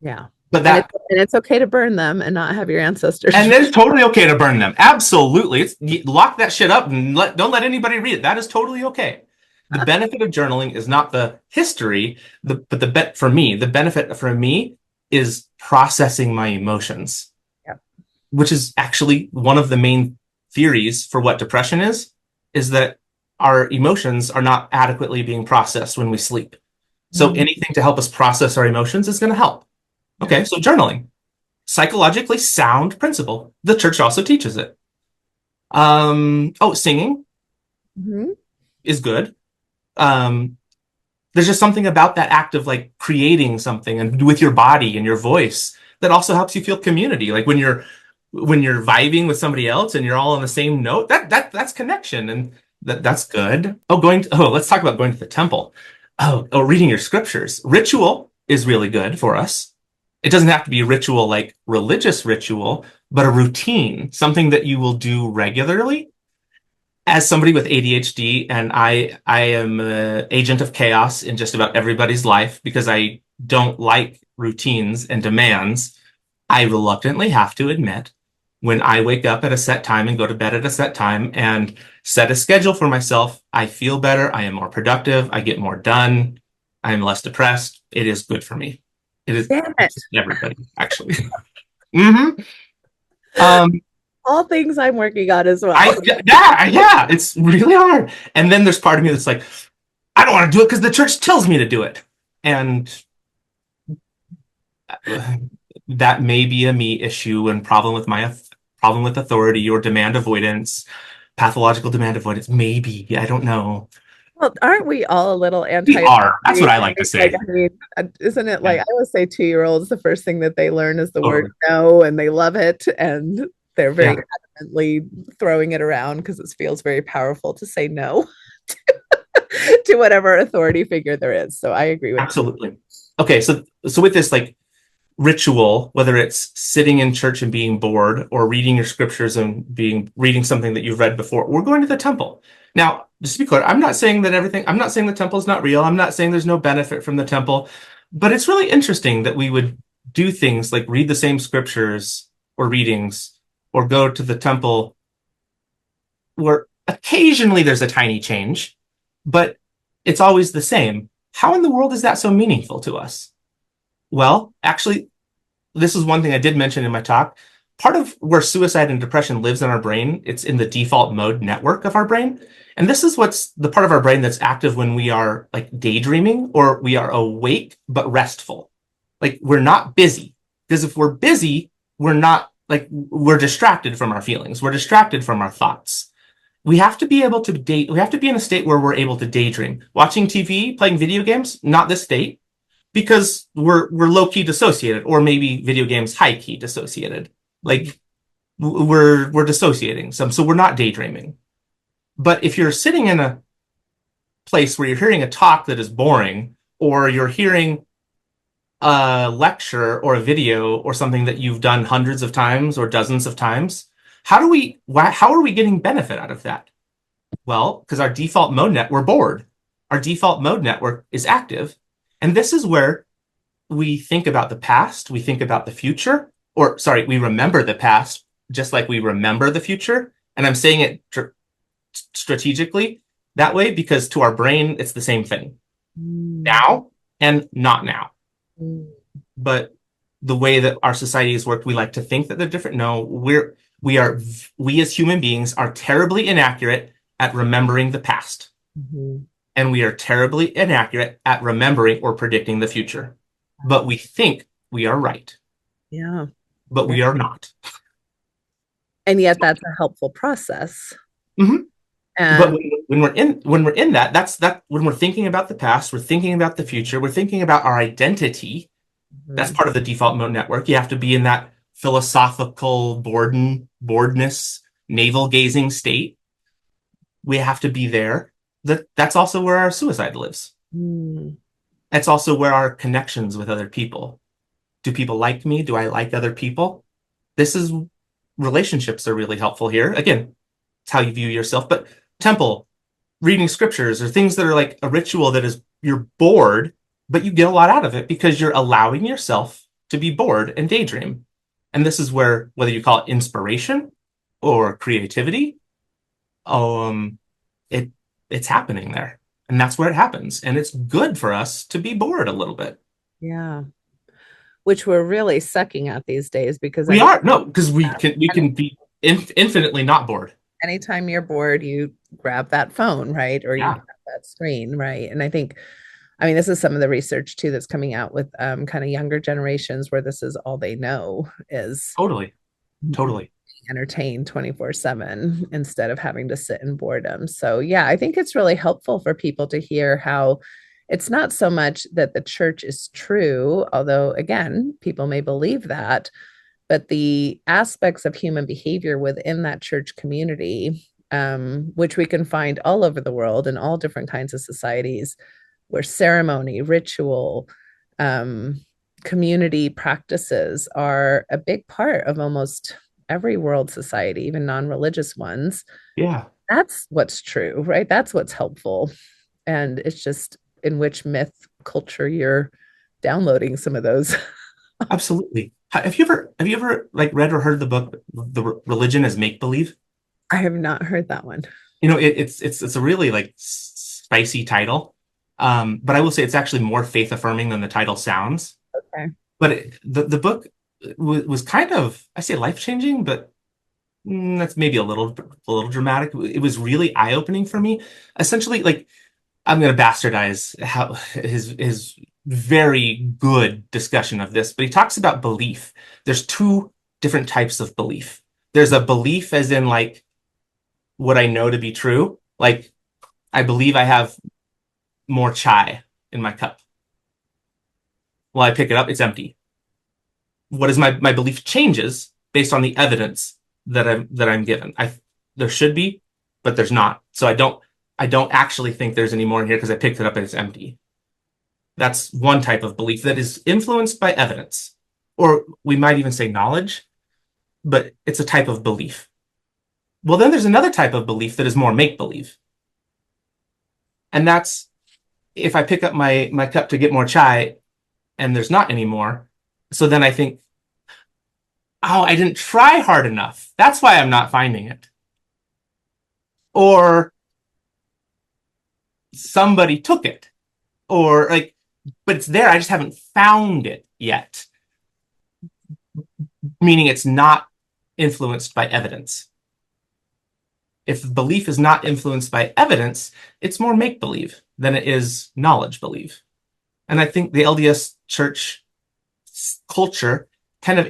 Yeah. But it's okay to burn them and not have your ancestors. And it's totally okay to burn them. Absolutely. Lock that shit up and don't let anybody read it. That is totally okay. The benefit of journaling is not the history, but the benefit for me is processing my emotions, which is actually one of the main theories for what depression is that our emotions are not adequately being processed when we sleep. So anything to help us process our emotions is going to help. Okay, so journaling, psychologically sound principle. The church also teaches it. Singing is good. There's just something about that act of like creating something and with your body and your voice that also helps you feel community. Like when you're vibing with somebody else and you're all on the same note, that's connection, and that's good. Let's talk about going to the temple. Reading your scriptures. Ritual is really good for us. It doesn't have to be a ritual like religious ritual, but a routine, something that you will do regularly. As somebody with ADHD, and I am an agent of chaos in just about everybody's life because I don't like routines and demands, I reluctantly have to admit, when I wake up at a set time and go to bed at a set time and set a schedule for myself, I feel better, I am more productive, I get more done, I am less depressed. It is good for me. It is everybody, actually. All things I'm working on as well. Yeah, it's really hard. And then there's part of me that's like, I don't want to do it because the church tells me to do it. And that may be a me issue and problem with authority or demand avoidance, pathological demand avoidance. Maybe, I don't know. Well, aren't we all a little anti? We are. That's what I like to say. Isn't it like, I always say 2-year-olds, the first thing that they learn is the word no, and they love it. And they're very adamantly throwing it around because it feels very powerful to say no. to whatever authority figure there is. So I agree with Absolutely. Okay, so with this like ritual, whether it's sitting in church and being bored or reading your scriptures and reading something that you've read before, we're going to the temple. Now, just to be clear, I'm not saying the temple is not real. I'm not saying there's no benefit from the temple, but it's really interesting that we would do things like read the same scriptures or readings or go to the temple where occasionally there's a tiny change, but it's always the same. How in the world is that so meaningful to us? Well, actually, this is one thing I did mention in my talk. Part of where suicide and depression lives in our brain, it's in the default mode network of our brain. And this is what's the part of our brain that's active when we are like daydreaming or we are awake but restful. Like we're not busy. Because if we're busy, we're distracted from our feelings. We're distracted from our thoughts. We have to be able to we have to be in a state where we're able to daydream. Watching TV, playing video games, not this state, because we're low-key dissociated, or maybe video games high-key dissociated. Like we're dissociating some, so we're not daydreaming. But if you're sitting in a place where you're hearing a talk that is boring, or you're hearing a lecture or a video or something that you've done hundreds of times or dozens of times, how are we getting benefit out of that? Well, because our default mode we're bored. Our default mode network is active. And this is where we think about the past, we think about the future, we remember the past just like we remember the future. And I'm saying it strategically that way because to our brain, it's the same thing. Now and not now. But the way that our society has worked, we like to think that they're different. No, we as human beings are terribly inaccurate at remembering the past. Mm-hmm. And we are terribly inaccurate at remembering or predicting the future. But we think we are right. Yeah. But we are not. And yet that's a helpful process. Mm-hmm. But when we're in that, when we're thinking about the past, we're thinking about the future, we're thinking about our identity. Mm-hmm. That's part of the default mode network. You have to be in that philosophical boredness, navel-gazing state. We have to be there. That's also where our suicide lives. That's also where our connections with other people. Do people like me? Do I like other people? Relationships are really helpful here. Again, it's how you view yourself. But temple, reading scriptures, or things that are like a ritual that is, you're bored, but you get a lot out of it because you're allowing yourself to be bored and daydream. And this is where, whether you call it inspiration or creativity, it's happening there. And that's where it happens. And it's good for us to be bored a little bit. Yeah. Which we're really sucking at these days because we can be infinitely not bored. Anytime you're bored, you grab that phone, right? Or you grab that screen, right? And I think, this is some of the research too that's coming out with kind of younger generations where this is all they know is totally entertained 24/7 instead of having to sit in boredom. So yeah, I think it's really helpful for people to hear how it's not so much that the church is true, although again, people may believe that, but the aspects of human behavior within that church community, which we can find all over the world in all different kinds of societies, where ceremony, ritual, community practices are a big part of almost every world society, even non-religious ones. Yeah. That's what's true, right? That's what's helpful. And it's just in which myth culture you're downloading some of those. Absolutely. Have you ever like read or heard the book The Religion as Make-Believe? I have not heard that one. It's a really like spicy title. But I will say it's actually more faith affirming than the title sounds. Okay. But the book was kind of, I say life changing, but that's maybe a little dramatic. It was really eye opening for me. Essentially, like, I'm going to bastardize how his very good discussion of this, but he talks about belief. There's two different types of belief. There's a belief as in like what I know to be true. Like, I believe I have more chai in my cup. Well, I pick it up, it's empty. What is my belief changes based on the evidence that I'm given. There should be, but there's not. So I don't actually think there's any more in here because I picked it up and it's empty. That's one type of belief that is influenced by evidence, or we might even say knowledge, but it's a type of belief. Well, then there's another type of belief that is more make-believe. And that's if I pick up my cup to get more chai and there's not any more. So then I think, oh, I didn't try hard enough. That's why I'm not finding it. Or somebody took it. Or like, but it's there. I just haven't found it yet. Meaning it's not influenced by evidence. If belief is not influenced by evidence, it's more make-believe than it is knowledge believe. And I think the LDS church culture kind of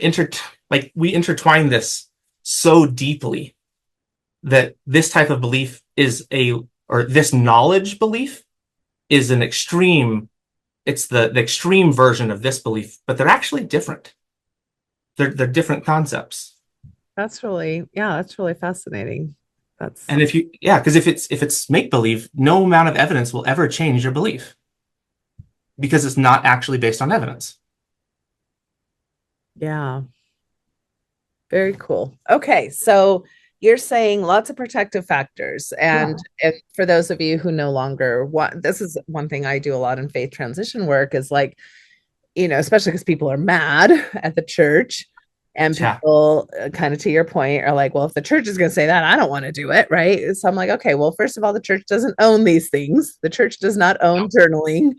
we intertwine this so deeply that this type of belief or this knowledge belief is an extreme, it's the extreme version of this belief, but they're actually different. They're different concepts. That's really fascinating. And because if it's make-believe, no amount of evidence will ever change your belief because it's not actually based on evidence. Yeah. Very cool. Okay. So you're saying lots of protective factors. And if for those of you who no longer want, this is one thing I do a lot in faith transition work is like, especially because people are mad at the church. And people, kind of to your point, are like, well, if the church is going to say that, I don't want to do it. Right. So I'm like, okay, well, first of all, the church doesn't own these things. The church does not own journaling.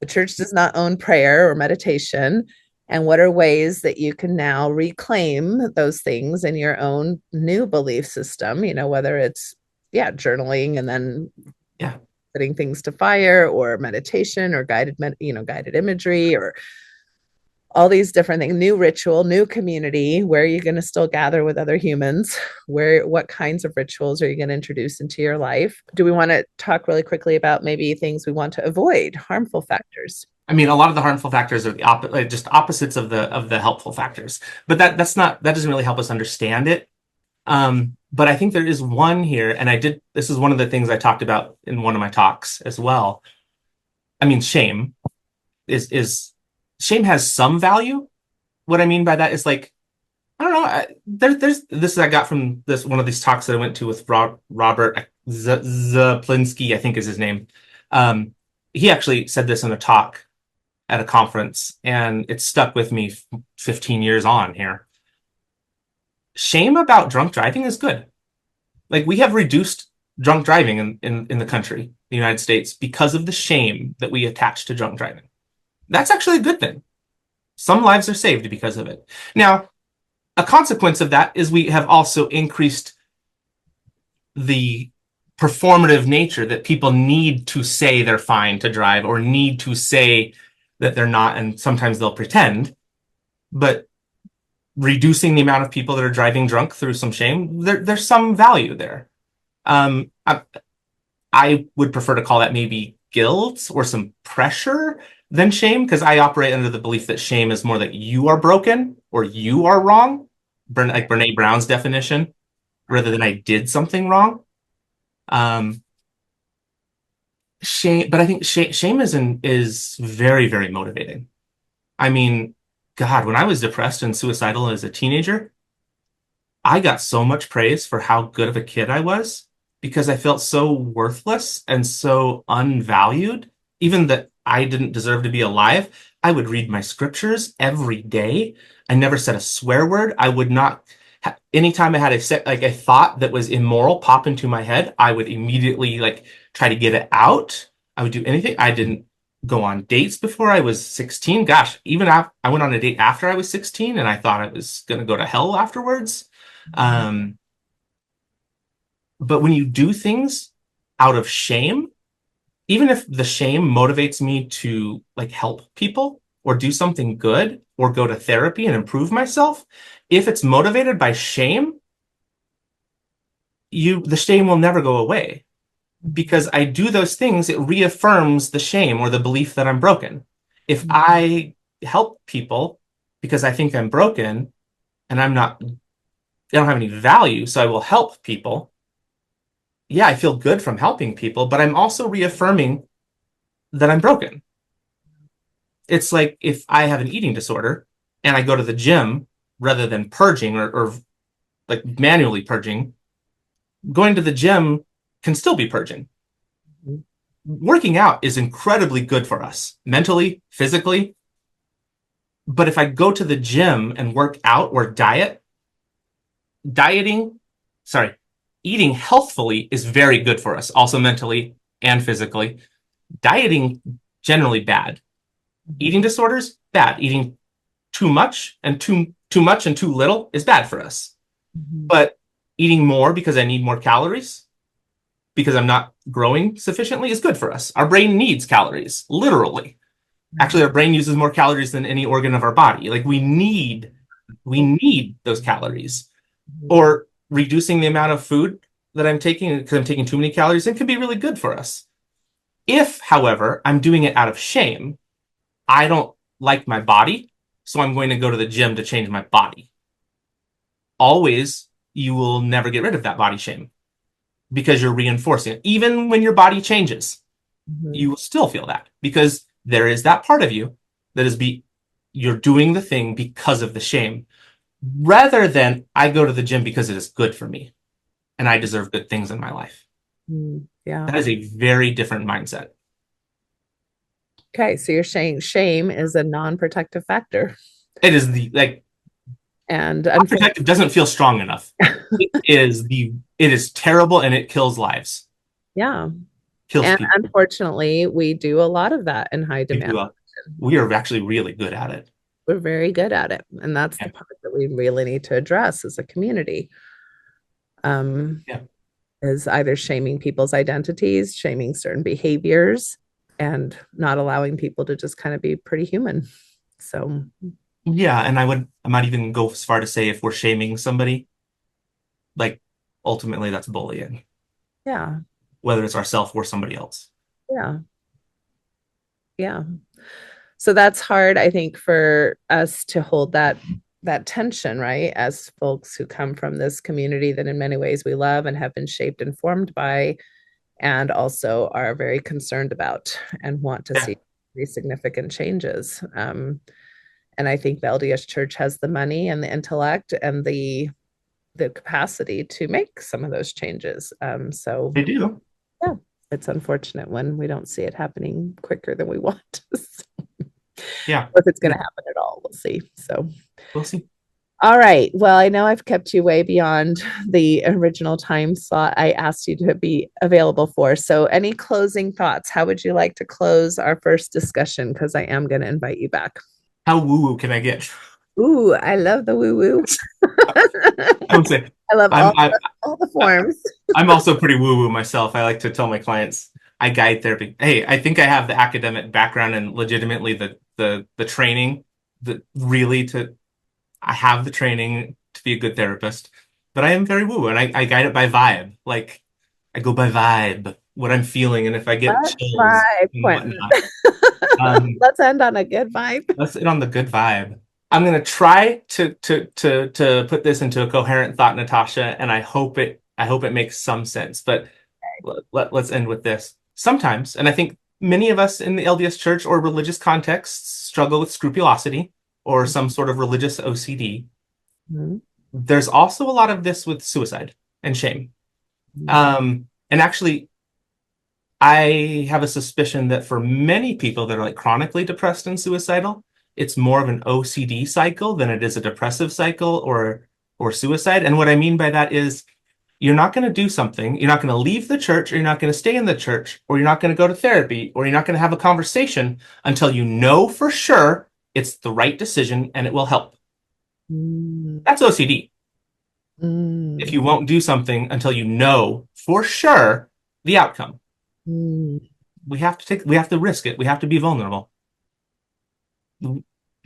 The church does not own prayer or meditation. And what are ways that you can now reclaim those things in your own new belief system, whether it's, journaling and then putting things to fire or meditation or guided imagery or all these different things, new ritual, new community, where are you going to still gather with other humans? What kinds of rituals are you going to introduce into your life? Do we want to talk really quickly about maybe things we want to avoid, harmful factors? I mean, a lot of the harmful factors are just opposites of the helpful factors, but that doesn't really help us understand it. But I think there is one here, and this is one of the things I talked about in one of my talks as well. I mean, shame has some value. What I mean by that is like, I don't know. There's this I got from one of these talks that I went to with Robert Zaplinski, I think is his name. He actually said this in a talk at a conference, and it stuck with me 15 years on here. Shame about drunk driving is good. Like, we have reduced drunk driving in the country, the United States, because of the shame that we attach to drunk driving. That's actually a good thing. Some lives are saved because of it. Now, a consequence of that is we have also increased the performative nature that people need to say they're fine to drive or need to say that they're not, and sometimes they'll pretend. But reducing the amount of people that are driving drunk through some shame, there's some value there. I would prefer to call that maybe guilt or some pressure than shame, because I operate under the belief that shame is more that you are broken or you are wrong, like Brene Brown's definition, rather than I did something wrong. Shame, but I think shame is very, very motivating. I mean, God, when I was depressed and suicidal as a teenager, I got so much praise for how good of a kid I was because I felt so worthless and so unvalued, even that I didn't deserve to be alive. I would read my scriptures every day. I never said a swear word. I would not. Anytime I had a thought that was immoral pop into my head, I would immediately try to get it out. I would do anything. I didn't go on dates before I was 16. Gosh, even I went on a date after I was 16, and I thought I was going to go to hell afterwards. But when you do things out of shame, even if the shame motivates me to help people or do something good or go to therapy and improve myself, if it's motivated by shame, the shame will never go away. Because I do those things, it reaffirms the shame or the belief that I'm broken. If I help people because I think I'm broken and I don't have any value, so I will help people, yeah, I feel good from helping people, but I'm also reaffirming that I'm broken. It's like if I have an eating disorder and I go to the gym rather than purging or like manually purging, going to the gym can still be purging. Working out is incredibly good for us mentally, physically. But if I go to the gym and work out or dieting, sorry, eating healthfully is very good for us, also mentally and physically. Dieting, generally bad. Eating disorders, bad. Eating too much and too little is bad for us. But eating more because I need more calories, because I'm not growing sufficiently, is good for us. Our brain needs calories, literally. Actually, our brain uses more calories than any organ of our body. Like we need those calories. Or reducing the amount of food that I'm taking because I'm taking too many calories, it can be really good for us. If, however, I'm doing it out of shame, I don't like my body, so I'm going to go to the gym to change my body. Always, you will never get rid of that body shame because you're reinforcing it. Even when your body changes, you will still feel that because there is that part of you that is you're doing the thing because of the shame, rather than I go to the gym because it is good for me and I deserve good things in my life. Yeah. That is a very different mindset. Okay, so you're saying shame is a non-protective factor. It is And protective doesn't feel strong enough. It is terrible and it kills lives. Yeah. Kills And people. unfortunately, we do a lot of that in high demand. We are actually really good at it. We're very good at it. And that's the part that we really need to address as a community. Is either shaming people's identities, shaming certain behaviors, and not allowing people to just kind of be pretty human. So yeah, and I might even go as far to say if we're shaming somebody, like ultimately that's bullying. Yeah. Whether it's ourselves or somebody else. Yeah. Yeah. So that's hard, I think, for us to hold that tension, right? As folks who come from this community that in many ways we love and have been shaped and formed by, and also are very concerned about and want to see these significant changes. And I think the LDS Church has the money and the intellect and the capacity to make some of those changes. So they do. Yeah, it's unfortunate when we don't see it happening quicker than we want. Yeah. If it's going to happen at all, we'll see. So we'll see. All right. Well, I know I've kept you way beyond the original time slot I asked you to be available for. So any closing thoughts? How would you like to close our first discussion? Because I am going to invite you back. How woo-woo can I get? Ooh, I love the woo-woo. I would say I love all the forms. I'm also pretty woo-woo myself. I like to tell my clients I guide therapy. Hey, I think I have the academic background and legitimately the training I have the training to be a good therapist, but I am very woo and I guide it by vibe. Like I go by vibe, what I'm feeling, and if I get chills vibe, and whatnot. Let's end on a good vibe. Let's end on the good vibe. I'm gonna try to put this into a coherent thought, Natasha, and I hope it makes some sense. But let's end with this. Sometimes, and I think many of us in the LDS Church or religious contexts struggle with scrupulosity or some sort of religious OCD. Mm-hmm. There's also a lot of this with suicide and shame. Mm-hmm. And actually, I have a suspicion that for many people that are like chronically depressed and suicidal, it's more of an OCD cycle than it is a depressive cycle or suicide. And what I mean by that is you're not going to do something, you're not going to leave the church, or you're not going to stay in the church, or you're not going to go to therapy, or you're not going to have a conversation until you know for sure it's the right decision and it will help. That's OCD. If you won't do something until you know for sure the outcome. We have to risk it. We have to be vulnerable.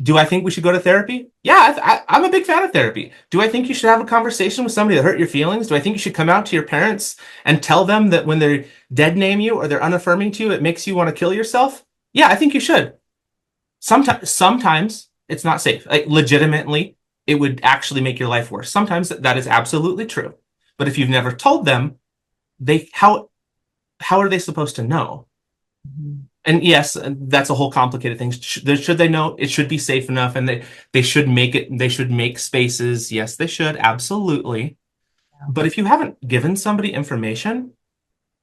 Do I think we should go to therapy? Yeah, I'm a big fan of therapy. Do I think you should have a conversation with somebody that hurt your feelings? Do I think you should come out to your parents and tell them that when they dead name you or they're unaffirming to you, it makes you want to kill yourself? Yeah, I think you should. Sometimes it's not safe. Like legitimately, it would actually make your life worse. Sometimes that is absolutely true. But if you've never told them, how are they supposed to know? And yes, that's a whole complicated thing. Should they know? It should be safe enough, and they should make it. They should make spaces. Yes, they should, absolutely. But if you haven't given somebody information,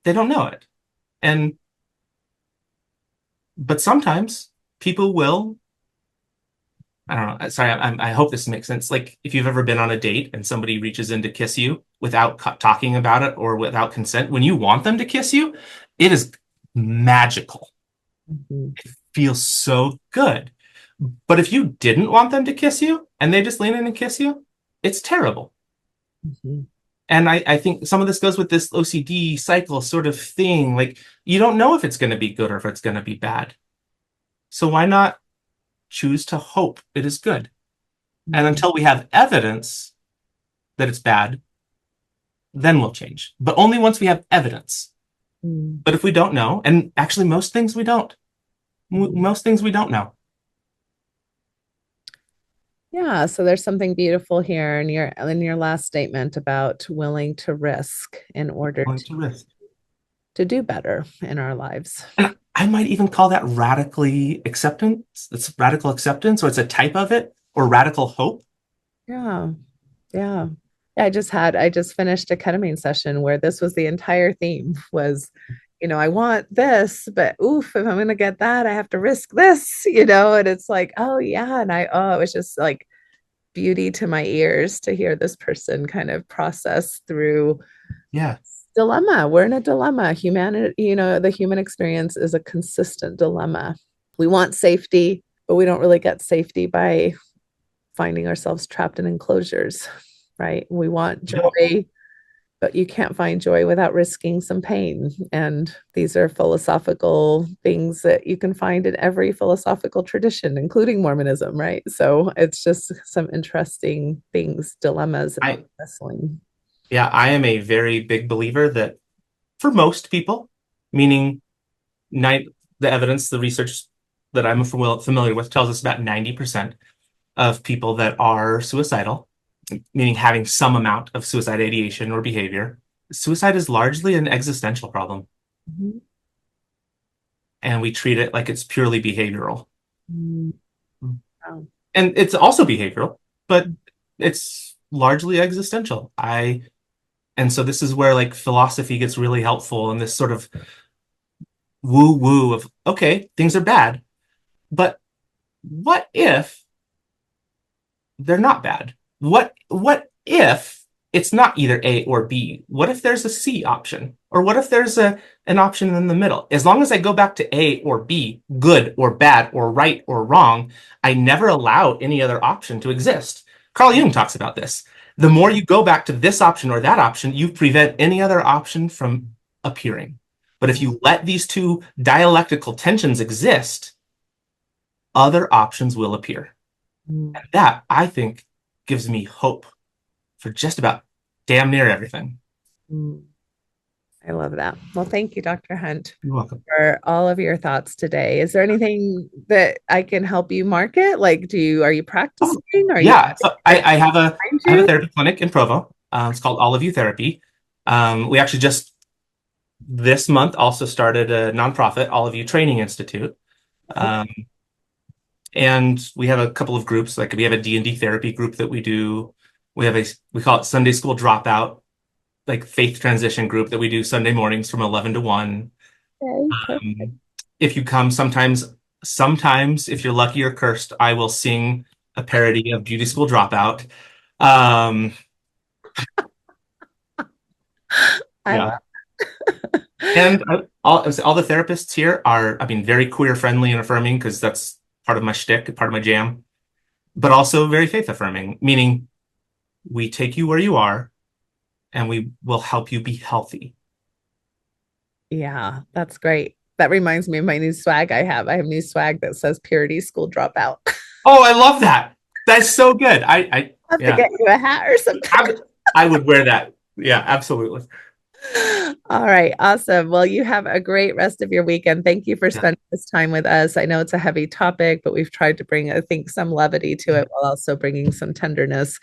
they don't know it. But sometimes people will. I don't know. Sorry, I hope this makes sense. Like if you've ever been on a date and somebody reaches in to kiss you without talking about it or without consent, when you want them to kiss you, it is magical. It feels so good. But if you didn't want them to kiss you and they just lean in and kiss you, it's terrible. And I think some of this goes with this OCD cycle sort of thing. Like you don't know if it's going to be good or if it's going to be bad. So why not choose to hope it is good? And until we have evidence that it's bad, then we'll change. But only once we have evidence. But if we don't know, and actually most things we don't. Most things we don't know. Yeah, so there's something beautiful here in your last statement about willing to risk in order to do better in our lives. And I might even call that radical acceptance. It's radical acceptance, or it's a type of it, or radical hope. Yeah. I just finished a ketamine session where this was the entire theme was, I want this, but oof, if I'm going to get that, I have to risk this, and it's like, oh yeah. And it was just like beauty to my ears to hear this person kind of process through dilemma. We're in a dilemma. Humanity, the human experience is a consistent dilemma. We want safety, but we don't really get safety by finding ourselves trapped in enclosures, right? We want joy, but you can't find joy without risking some pain. And these are philosophical things that you can find in every philosophical tradition, including Mormonism, right? So it's just some interesting things, dilemmas about wrestling. Yeah, I am a very big believer that for most people, meaning the evidence, the research that I'm familiar with tells us about 90% of people that are suicidal, meaning having some amount of suicide ideation or behavior. Suicide is largely an existential problem. And we treat it like it's purely behavioral. Oh. And it's also behavioral, but it's largely existential. And so this is where like philosophy gets really helpful, and this sort of woo-woo of, okay, things are bad, but what if they're not bad? What if it's not either A or B? What if there's a C option? Or what if there's an option in the middle? As long as I go back to A or B, good or bad or right or wrong, I never allow any other option to exist. Carl Jung talks about this. The more you go back to this option or that option, you prevent any other option from appearing. But if you let these two dialectical tensions exist, other options will appear. And that, I think, gives me hope for just about damn near everything. I love that. Well, thank you, Dr. Hunt. You're welcome. For all of your thoughts today. Is there anything that I can help you market? Like, are you practicing? So I have a therapy clinic in Provo. It's called All of You Therapy. We actually just this month also started a nonprofit, All of You Training Institute. And we have a couple of groups, like we have a D&D therapy group that we do. We call it Sunday School Dropout, like faith transition group that we do Sunday mornings from 11 to 1. If you come, sometimes if you're lucky or cursed, I will sing a parody of Beauty School Dropout. And all the therapists here are, very queer friendly and affirming, because that's part of my shtick, part of my jam, but also very faith affirming, meaning we take you where you are and we will help you be healthy. Yeah, that's great. That reminds me of my new swag I have. I have new swag that says Purity School Dropout. Oh, I love that. That's so good. I have to get you a hat or something. I would wear that. Yeah, absolutely. All right. Awesome. Well, you have a great rest of your weekend. Thank you for spending this time with us. I know it's a heavy topic, but we've tried to bring, I think, some levity to it while also bringing some tenderness.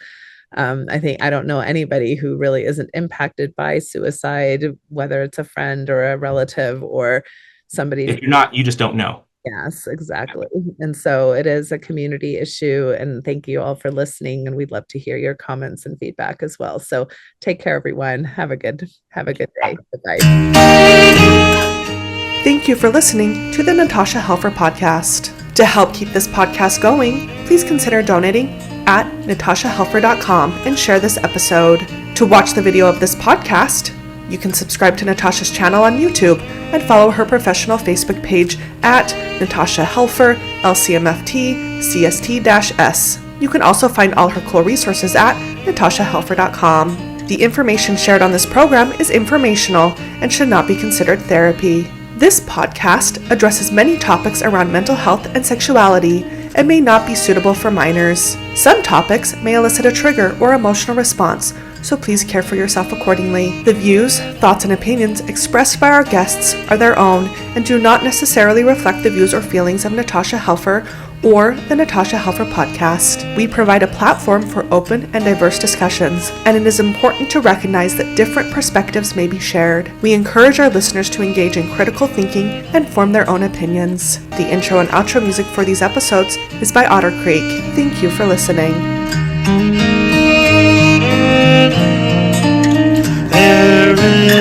I don't know anybody who really isn't impacted by suicide, whether it's a friend or a relative or somebody. If you're not, you just don't know. Yes, exactly. And so it is a community issue. And thank you all for listening. And we'd love to hear your comments and feedback as well. So take care, everyone. Have a good day. Bye-bye. Thank you for listening to the Natasha Helfer Podcast. To help keep this podcast going, please consider donating at natashahelfer.com and share this episode. To watch the video of this podcast, you can subscribe to Natasha's channel on YouTube and follow her professional Facebook page at Natasha Helfer, LCMFT, CST-S. You can also find all her cool resources at natashahelfer.com. The information shared on this program is informational and should not be considered therapy. This podcast addresses many topics around mental health and sexuality and may not be suitable for minors. Some topics may elicit a trigger or emotional response, so please care for yourself accordingly. The views, thoughts, and opinions expressed by our guests are their own and do not necessarily reflect the views or feelings of Natasha Helfer or the Natasha Helfer Podcast. We provide a platform for open and diverse discussions, and it is important to recognize that different perspectives may be shared. We encourage our listeners to engage in critical thinking and form their own opinions. The intro and outro music for these episodes is by Otter Creek. Thank you for listening. There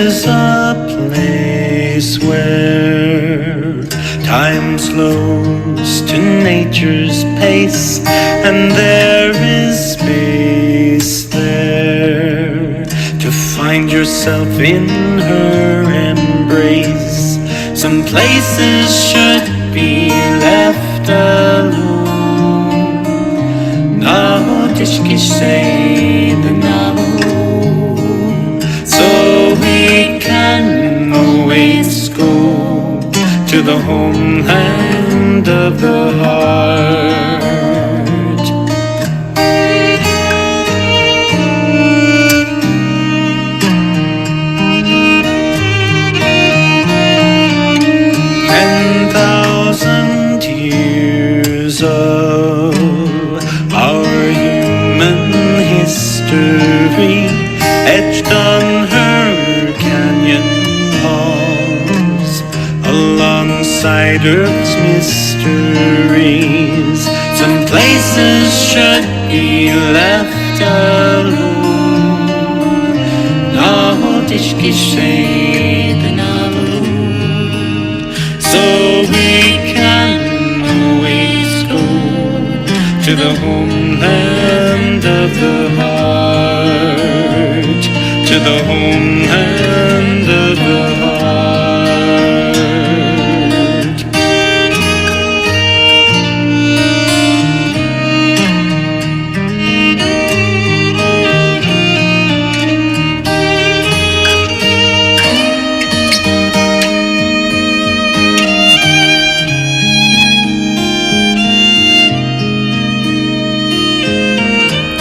is a place where time slows to nature's pace, and there is space there to find yourself in her embrace. Some places should be left alone. Na tishki say the so we can always go to the homeland of the heart. Years of our human history etched on her canyon walls, alongside Earth's mysteries. Some places should be left alone. So we can always go to the homeland of the heart, to the homeland of the heart.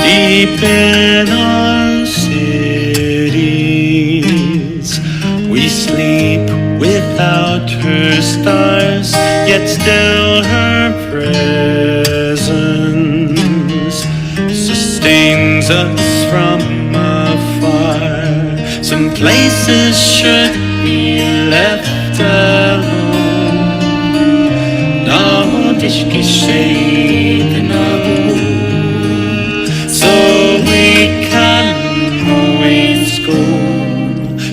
Deep in our cities, we sleep without her stars, yet still her presence sustains us from afar. Some places should be left alone. No dishki shade no. So we can always go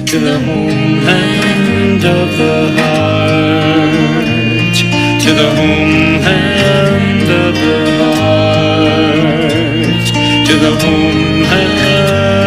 to the homeland of the heart, to the homeland of the heart, to the homeland.